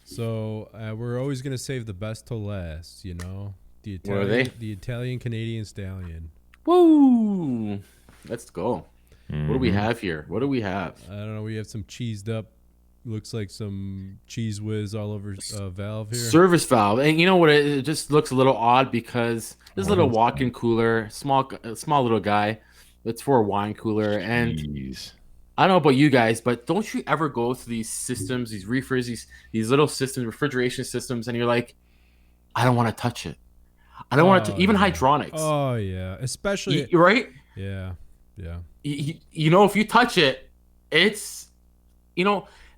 So we're always gonna save the best till last. The What are they? The Italian Canadian Stallion. Woo! Let's go. Mm-hmm. What do we have here? What do we have? I don't know. We have some cheesed up. Looks like some cheese whiz all over valve here. Service valve, and you know what? It just looks a little odd because this little walk-in cooler, small little guy. It's for a wine cooler, and Jeez. I don't know about you guys, but don't you ever go to these systems, these reefers, these little systems, refrigeration systems, and you're like, I don't want to touch it. I don't want to, even yeah. hydronics. Oh yeah, especially You're right. yeah. If you touch it, it's,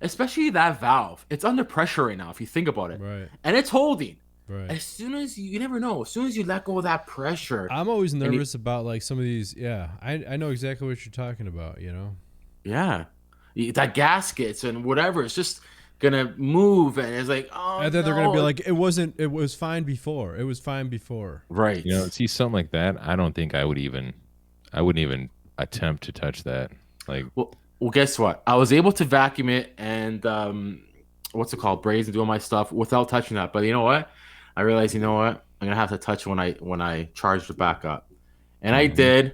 especially that valve, it's under pressure right now, if you think about it. Right. And it's holding. Right. As soon as you never know, as soon as you let go of that pressure. I'm always nervous about like some of these. Yeah, I know exactly what you're talking about. Yeah. That gaskets and whatever, it's just going to move. And it's like, oh, And then they're no. gonna be like, it was fine before. It was fine before. Right. See something like that. I don't think I wouldn't even attempt to touch that. Like, Well, guess what? I was able to vacuum it and what's it called, braise and do all my stuff without touching that. But you know what? I realized, I'm gonna have to touch when I charged it back up, and I did.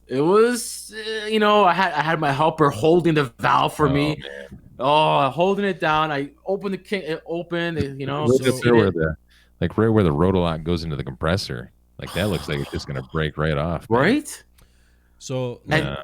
It was, I had my helper holding the valve for me. Man. Oh, holding it down. I opened the kit. It opened. Right up there where right where the rotolock goes into the compressor. Like that looks like it's just gonna break right off. Man. Right. So And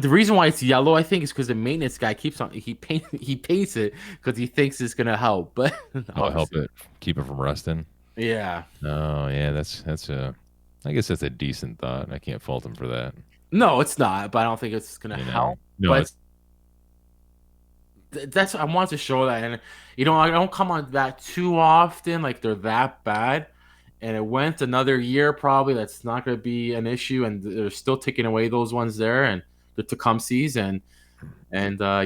the reason why it's yellow, I think, is because the maintenance guy he paints it because he thinks it's gonna help. But I'll help it keep it from rusting. Yeah. Oh yeah, that's I guess that's a decent thought. I can't fault him for that. No, it's not. But I don't think it's gonna You know, help. no, But it's that's I want to show that, and I don't come on that too often. Like they're that bad, and it went another year probably. That's not going to be an issue, and they're still taking away those ones there and the Tecumsehs and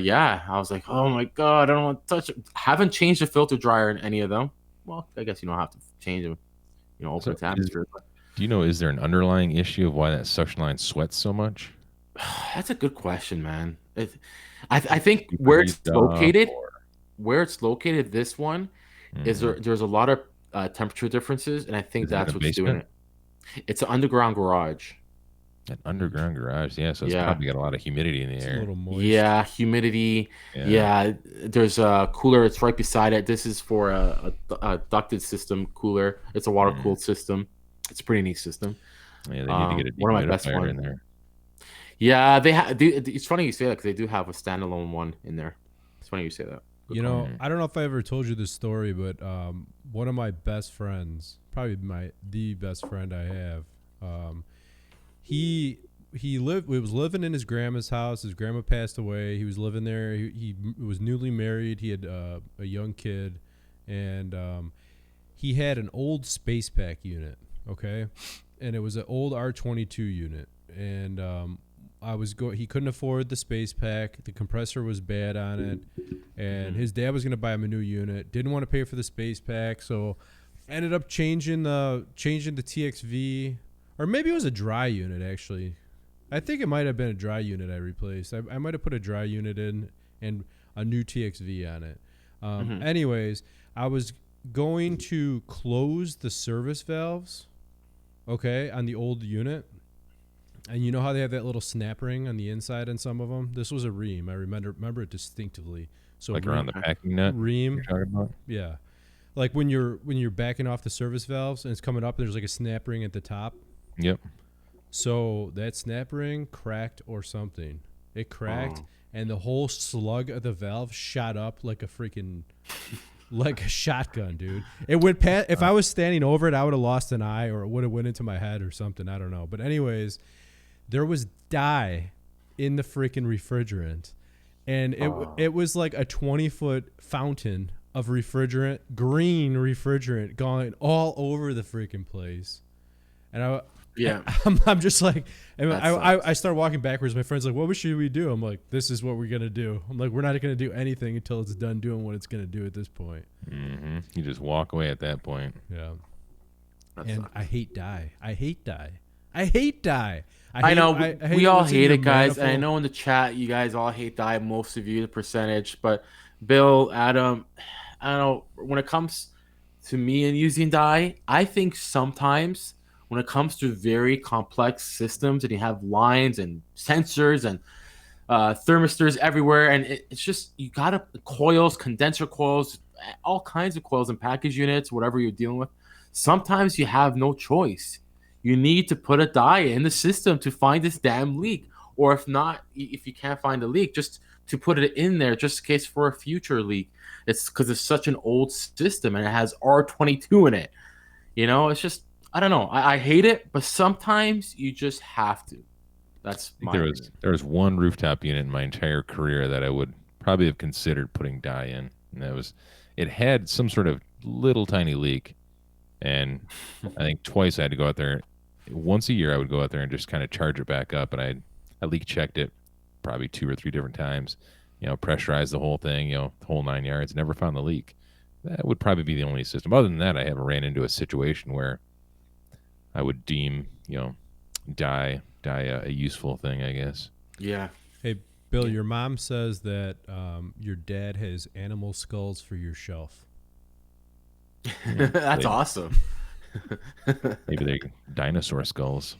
yeah, I was like, oh my god, I don't want to touch it. Haven't changed the filter dryer in any of them. Well, I guess you don't have to change them, open so the temperature. do you know, is there an underlying issue of why that suction line sweats so much? That's a good question, man. I think Super heated up where it's located, this one is Mhm. there's a lot of temperature differences, and I think Is it in that's a what's doing basement? it. It's an underground garage. An underground garage, yeah, so it's Yeah, probably got a lot of humidity in the It's a air. little moist. yeah, humidity. Yeah. Yeah, there's a cooler. It's right beside it. This is for a ducted system cooler. It's a water Mm. cooled system. It's a pretty neat system. Yeah, they need to get a One of my best dehumidifier in one. there. Yeah, they have. It's funny you say that because they do have a standalone one in there. It's funny you say that. Good call. Mm. I don't know if I ever told you this story, but one of my best friends, probably the best friend I have, he was living in his grandma's house. His grandma passed away. He was living there. He was newly married. He had a young kid, and he had an old space pack unit. Okay, and it was an old R22 unit, and he couldn't afford the space pack. The compressor was bad on it, and his dad was going to buy him a new unit. Didn't want to pay for the space pack, so ended up changing the TXV, or maybe it was a dry unit actually. I think it might have been a dry unit I replaced. I might have put a dry unit in and a new TXV on it. Anyways, I was going to close the service valves, okay, on the old unit. And you know how they have that little snap ring on the inside on some of them? This was a ream. I remember it distinctively. So Like around the packing nut ream, you're talking about? yeah. Like when you're backing off the service valves and it's coming up, there's like a snap ring at the top. Yep. So that snap ring cracked or something. It cracked, and the whole slug of the valve shot up like a freaking like a shotgun, dude. It went past. If I was standing over it, I would have lost an eye, or it would have went into my head or something. I don't know. But anyways, there was dye in the freaking refrigerant, and it was like a 20-foot fountain of refrigerant, green refrigerant, going all over the freaking place. And Yeah. I'm just like, and That I start walking backwards. My friend's like, "What should we do?" I'm like, "This is what we're gonna do." I'm like, "We're not gonna do anything until it's done doing what it's gonna do at this point." Hmm. You just walk away at that point. Yeah. That And sucks. I hate dye. I hate dye. I hate dye. I know we all what's in hate your it, guys. And I manifold. know in the chat you guys all hate dye. Most of you, the percentage, but Bill, Adam, I don't know. When it comes to me and using dye, I think sometimes when it comes to very complex systems and you have lines and sensors and thermistors everywhere, and it's just you gotta coils, condenser coils, all kinds of coils and package units, whatever you're dealing with. Sometimes you have no choice. You need to put a dye in the system to find this damn leak, or if not, if you can't find the leak, just to put it in there just in case for a future leak. It's because it's such an old system and it has R22 in it. It's just I don't know. I hate it, but sometimes you just have to. That's I think my opinion. there was one rooftop unit in my entire career that I would probably have considered putting dye in, and it had some sort of little tiny leak, and I think twice I had to go out there. Once a year, I would go out there and just kind of charge it back up, and I leak checked it probably 2 or 3 different times. Pressurized the whole thing, the whole 9 yards. Never found the leak. That would probably be the only system. Other than that, I haven't ran into a situation where I would deem dye a useful thing, I guess. Yeah. Hey, Bill, your mom says that your dad has animal skulls for your shelf. That's They- awesome. Maybe they're dinosaur skulls.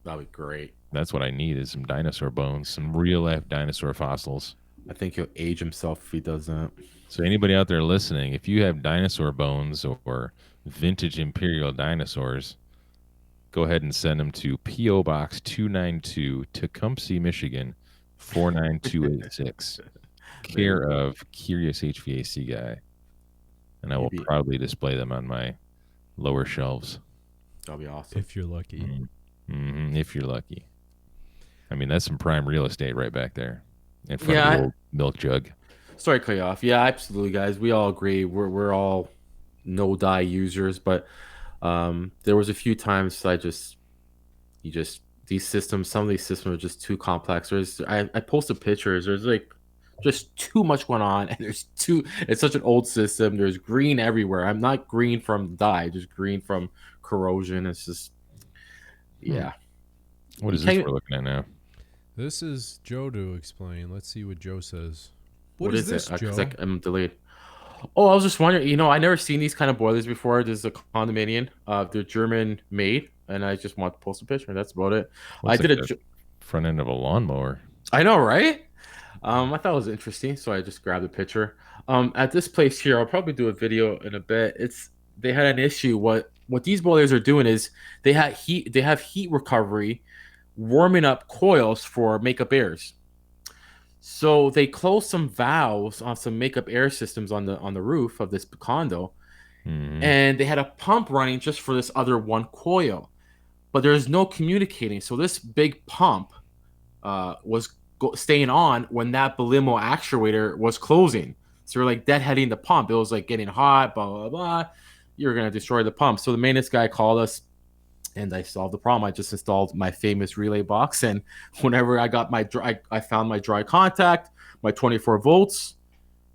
That'd be great. That's what I need is some dinosaur bones, some real life dinosaur fossils. I think he'll age himself if he does that. So anybody out there listening, if you have dinosaur bones or vintage imperial dinosaurs, go ahead and send them to P.O. Box 292, Tecumseh, Michigan, 49286, care of Curious HVAC Guy. And I will Maybe. proudly display them on my lower shelves. That'll be awesome. If you're lucky. If you're lucky. I mean, that's some prime real estate right back there in front Yeah. of the old milk jug. Sorry to cut you off. Yeah, absolutely, guys. We all agree. We're all no dye users, but there was a few times these systems. Some of these systems are just too complex. I posted pictures. There's like just too much going on, and it's such an old system. There's green everywhere. I'm not green from dye, just green from corrosion. It's just yeah. What is this we're looking at now? This is Joe to explain. Let's see what Joe says. What is this, it? Joe? Because I'm delayed. Oh, I was just wondering. I never seen these kind of boilers before. This is a condominium. They're German made, and I just want to post a picture. That's about it. Looks like the front end of a lawnmower. I know, right? I thought it was interesting, so I just grabbed a picture. At this place here, I'll probably do a video in a bit. They had an issue. What these boilers are doing is they have heat recovery, warming up coils for makeup airs. So they closed some valves on some makeup air systems on the roof of this condo, and they had a pump running just for this other one coil, but there's no communicating. So this big pump was staying on when that Belimo actuator was closing. So we're like deadheading the pump. It was like getting hot, blah blah blah. You're gonna destroy the pump. So the maintenance guy called us, and I solved the problem. I just installed my famous relay box, and whenever I got I found my dry contact, my 24 volts,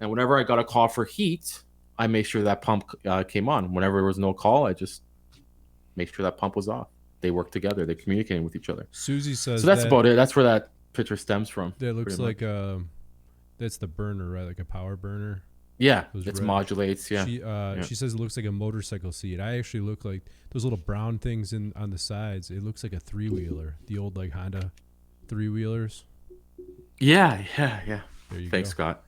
and whenever I got a call for heat, I made sure that pump came on. Whenever there was no call, I just made sure that pump was off. They work together. They're communicating with each other. Susie says so. That's about it. That's where that picture stems from. That looks like that's the burner, right? Like a power burner. Yeah, it modulates. Yeah. She says it looks like a motorcycle seat. I actually look like those little brown things on the sides. It looks like a 3-wheeler, the old like Honda 3-wheelers. Yeah. There you Thanks, go. Scott.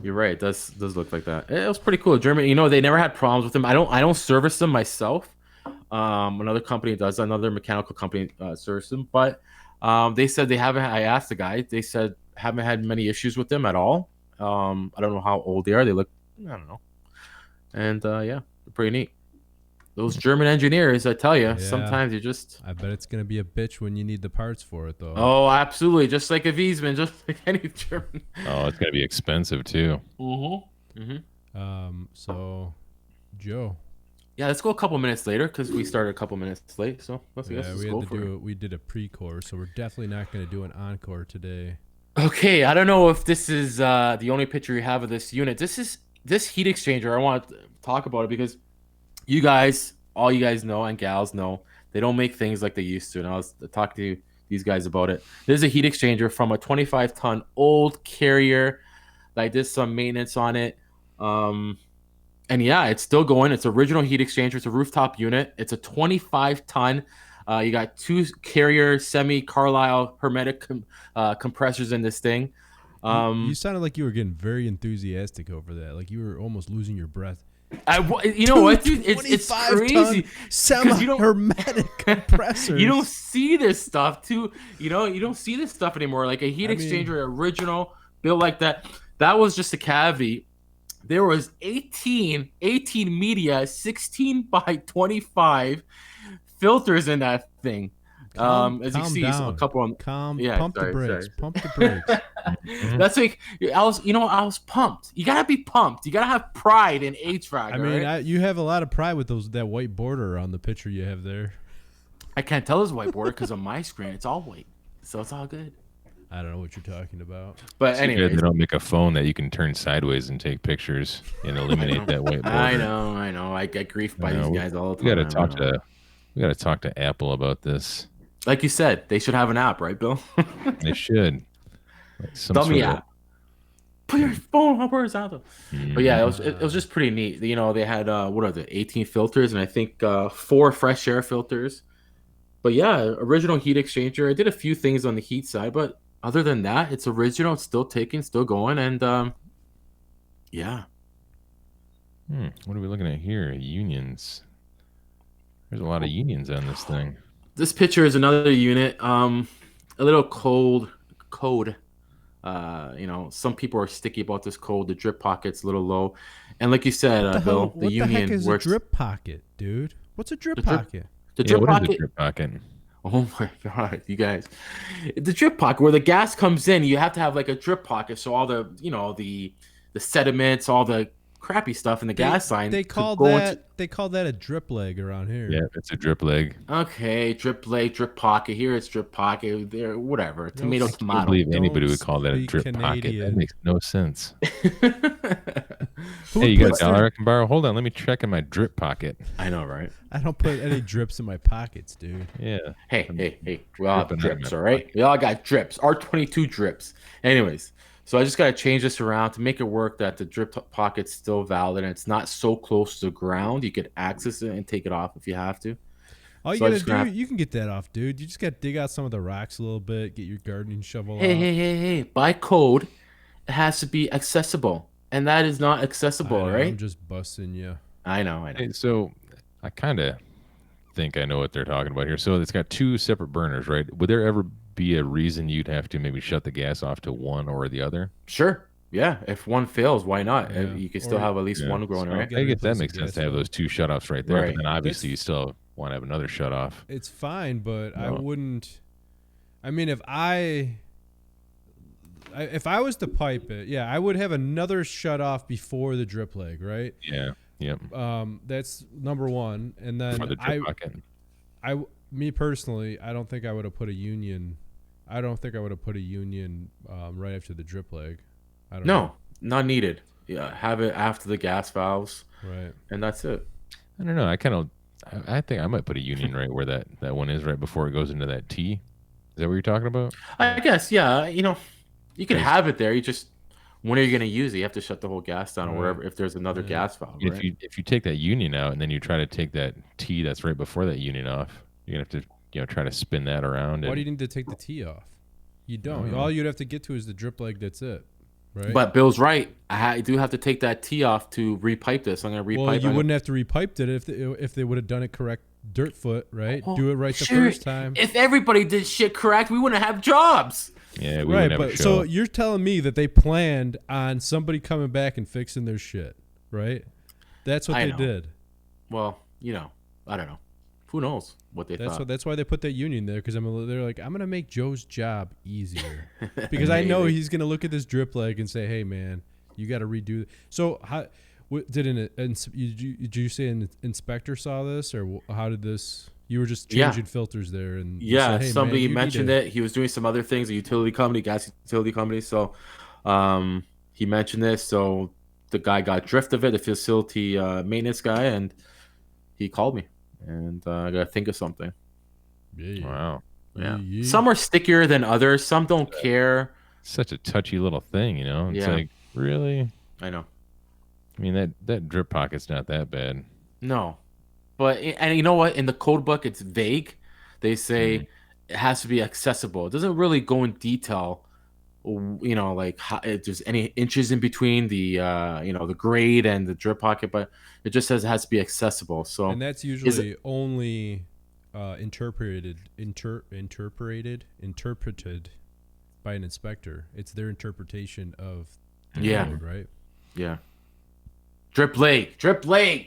You're right. It does look like that. It was pretty cool. Germany, they never had problems with them. I don't service them myself. Another company does. Another mechanical company services them, but they said they haven't. I asked the guy. They said haven't had many issues with them at all. I don't know how old they are. They look, I don't know. And yeah, they're pretty neat. Those German engineers, I tell you, sometimes you just... I bet it's going to be a bitch when you need the parts for it, though. Oh, absolutely. Just like a Wiesmann, just like any German. Oh, it's going to be expensive, too. So, Joe. Yeah, let's go a couple minutes later because we started a couple minutes late. So let's go for it. We did a pre-core, so we're definitely not going to do an encore today. Okay, I don't know if this is the only picture you have of this unit. This heat exchanger. I want to talk about it because all you guys know and gals know, they don't make things like they used to. And I was talking to these guys about it. This is a heat exchanger from a 25-ton old Carrier. I did some maintenance on it. And yeah, it's still going. It's original heat exchanger. It's a rooftop unit. It's a 25-ton. You got 2 Carrier semi-Carlisle hermetic compressors in this thing. You sounded like you were getting very enthusiastic over that. Like you were almost losing your breath. You know what, dude? It's crazy. Semi-hermetic compressors. You don't see this stuff, too. You don't see this stuff anymore. Like a heat exchanger, original, built like that. That was just a cavity. There was 18 media, 16 by 25 filters in that thing. As you see, a couple of pump the brakes. Pump the brakes. That's like I was pumped. You gotta be pumped. You gotta have pride in HVAC. I mean, you have a lot of pride with that white border on the picture you have there. I can't tell it's white border because on my screen it's all white, so it's all good. I don't know what you're talking about. But anyway, they don't make a phone that you can turn sideways and take pictures and eliminate that white border. I know. I get grief by these guys all the time. We gotta talk to Apple about this. Like you said, they should have an app, right, Bill? They should. Like dummy app. Put your phone horizontal. But yeah, it was just pretty neat. They had 18 filters and I think 4 fresh air filters. But yeah, original heat exchanger. I did a few things on the heat side, but other than that, it's original. It's still taking, still going, and yeah. What are we looking at here? Unions. There's a lot of unions on this thing. This picture is another unit. A little code. Some people are sticky about this code. The drip pocket's a little low, and like you said, Bill, the union heck is works. A drip pocket, dude? What's a drip pocket? The drip pocket. Drip pocket? Oh my god, you guys! The drip pocket where the gas comes in, you have to have like a drip pocket, so all the the sediments, all the crappy stuff in the gas line They could called go into. that a drip leg around here. Yeah, it's a drip leg. Okay, drip leg, drip pocket. Here it's drip pocket. There, whatever. Tomato, I I tomato. believe anybody Don't would call that a speak drip pocket. That Canadian. makes no sense. Who Hey, you got a puts their- dollar I can borrow? Hold on, let me check in my drip pocket. I know, right? I don't put any drips in my pockets, dude. Yeah. Hey. We all have dripping out of drips, my all right? We all got drips. R22 drips. Anyways, so I just got to change this around to make it work that the drip pocket's still valid and it's not so close to the ground. You could access it and take it off if you have to. All you So I gotta just do, gonna have- you can get that off, dude. You just gotta dig out some of the rocks a little bit, get your gardening shovel Hey, out. hey. By code, it has to be accessible. And that is not I accessible, know, right? I'm just busting you. I know. Hey, so I kind of think I know what they're talking about here. So it's got two separate burners, right? Would there ever be a reason you'd have to maybe shut the gas off to one or the other? Sure. Yeah. If one fails, why not? Yeah. You can still Or- have at least Yeah. one going, So right? gotta I guess that replace the makes sense gas to have valve. those two shutoffs right there. Right. But then obviously That's- you still want to have another shutoff. It's fine, but I No. wouldn't. I mean, if I was to pipe it, yeah, I would have another shut off before the drip leg, right? Yeah. Yep. That's number one, and then For the drip pocket. me personally, I don't think I would have put a union. I don't think I would have put a union right after the drip leg. I don't know. No, not needed. Yeah, have it after the gas valves, Right. and that's it. I don't know. I think I might put a union right where that one is right before it goes into that T. Is that what you're talking about? I guess, yeah. You can have it there. You just when are you going to use it? You have to shut the whole gas down or Right. wherever if there's another Yeah. gas valve, If right? you take that union out and then you try to take that T that's right before that union off, you're gonna have to try to spin that around. Why And do you need to take the T off? You don't. know. All you'd have to get to is the drip leg. That's it. Right. But Bill's right. I do have to take that T off to repipe this. I'm going to repipe. well, you wouldn't have to repipe it if they would have done it correct. Dirt foot, right? Oh, Do it right the sure. first time. If everybody did shit correct, we wouldn't have jobs. yeah, we Right, would have a but show. so you're telling me that they planned on somebody coming back and fixing their shit, right? That's what I they know. did. Well, I don't know. Who knows what they thought? That's why they put that union there because they're like, I'm gonna make Joe's job easier because I know Maybe. he's gonna look at this drip leg and say, hey man, you got to redo. So how did you say an inspector saw this or how did this? You were just Yeah. changing filters there and you Yeah, said, hey, somebody man, you need mentioned to- it. He was doing some other things, a utility company, gas utility company. So he mentioned this. So the guy got drift of it, the facility maintenance guy, and he called me. And I got to think of something. Yeah. Wow, Yeah. Yeah. Some are stickier than others. Some don't care. such a touchy little thing, It's Yeah. like, really? I know. I mean, that drip pocket's not that bad. No. But, and you know what? In the code book, it's vague. They say it has to be accessible. It doesn't really go in detail, like how, if there's any inches in between the, the grade and the drip pocket, but it just says it has to be accessible. So, And that's usually only interpreted by an inspector. It's their interpretation of the Yeah. code, right? yeah. Drip leg.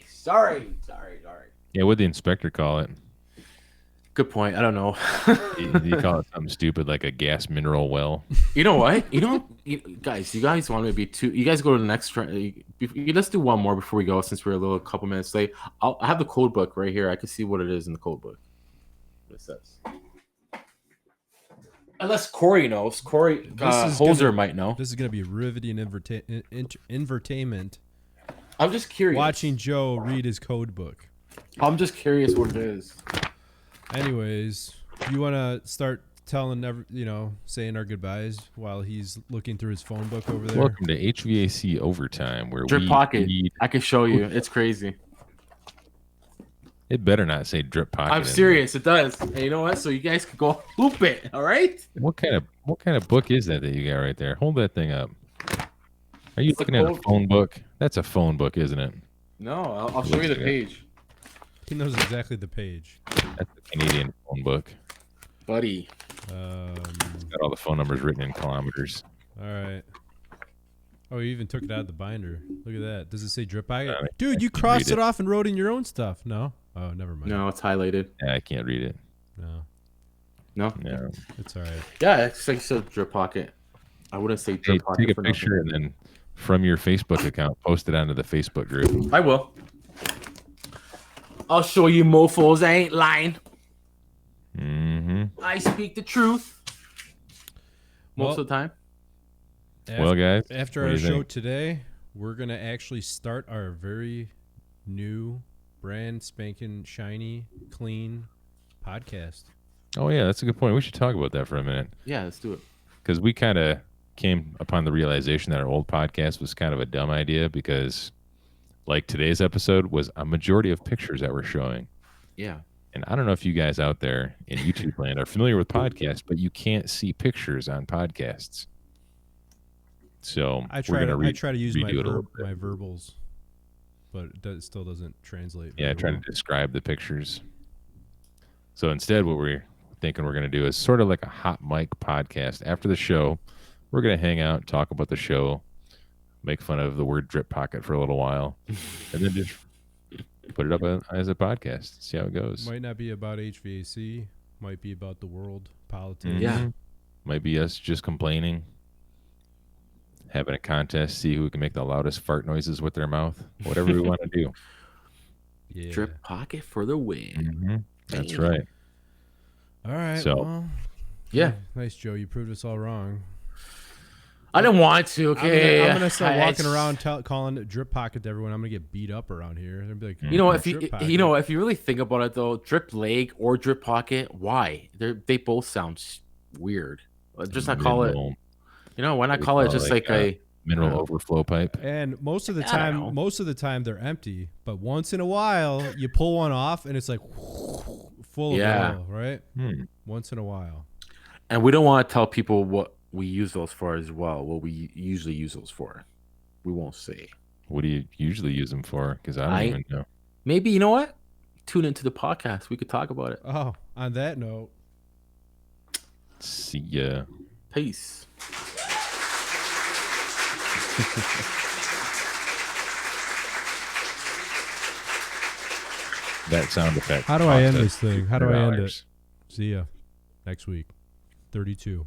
Sorry. Yeah, what'd the inspector call it? Good point. I don't know. Did he call it something stupid like a gas mineral well? You know what? Guys, you guys want me to be too. You guys go to the next. Let's do one more before we go, since we're a couple minutes late. I have the code book right here. I can see what it is in the code book. What it says. Unless Corey knows. Corey Holzer might know. This is going to be riveting invertainment. I'm just curious. Watching Joe read his code book. I'm just curious what it is. Anyways, you want to start saying our goodbyes while he's looking through his phone book over there? Welcome to HVAC Overtime, where Drip we pocket. read- I can show you. It's crazy. It better not say drip pocket. I'm in serious. It does. And you know what? So you guys can go hoop it. All right. there. What kind of book is that you got right there? Hold that thing up. Are you It's a looking at a code- phone book? That's a phone book, isn't it? No, I'll show you the Looks good. page, He knows exactly the page. That's a Canadian phone book. buddy. It's got all the phone numbers written in kilometers. All right. Oh, you even took it out of the binder. Look at that. Does it say drip pocket? I Dude, you can crossed read it it. off and wrote in your own stuff. No? Oh, never mind. No, it's highlighted. Yeah, I can't read it. No. No. Yeah. It's all right. Yeah, it's like a drip pocket. I wouldn't say Hey, drip pocket take a for picture nothing. and then from your Facebook account, post it onto the Facebook group. I will. I'll show you mofos. I ain't lying. Mm-hmm. I speak the truth. Most Well, of the time. Well, guys, after what do our you show think? today, we're gonna actually start our very new, brand spanking, shiny, clean podcast. Oh, yeah, that's a good point. We should talk about that for a minute Yeah, let's do it. because we kind of came upon the realization that our old podcast was kind of a dumb idea because, like, today's episode was a majority of pictures that we're showing. Yeah. And I don't know if you guys out there in YouTube land are familiar with podcasts, but you can't see pictures on podcasts. So I we're try gonna to use my redo it a little bit. my verbals, but it still doesn't translate. Yeah, very trying well. to describe the pictures. So instead, what we're thinking we're going to do is sort of like a hot mic podcast. After the show, we're going to hang out, talk about the show, make fun of the word drip pocket for a little while, and then just put it up as a podcast. See how it goes. Might not be about HVAC. Might be about the world, politics. Mhm. Yeah. Might be us just complaining, having a contest, see who can make the loudest fart noises with their mouth, whatever we want to do. Yeah. Drip pocket for the win. That's Bang. right. All right. So- well, Yeah. Nice, Joe. You proved us all wrong. I didn't want to. Okay. I'm gonna start walking I- around calling it drip pocket to everyone. I'm gonna get beat up around here. They're gonna be like, You know, if drip you pocket. you know, if you really think about it, though, drip leg or drip pocket, why? They both sound weird. Just not call it. Mineral- You know, why not we call it call it just like, like a? mineral overflow pipe. And most of the I don't know. time they're empty. But once in a while, you pull one off and it's like full of Yeah. oil, right? Hmm. Once in a while. And we don't want to tell people what we use those for as well. What we usually use those for, we won't say. What do you usually use them for? Because I don't I- even know. Maybe you know what? Tune into the podcast. We could talk about it. Oh, on that note, See ya. Peace. That sound effect. how do I end cost this us thing? How do I end it? $200. See ya next week. 32.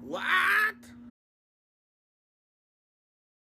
What?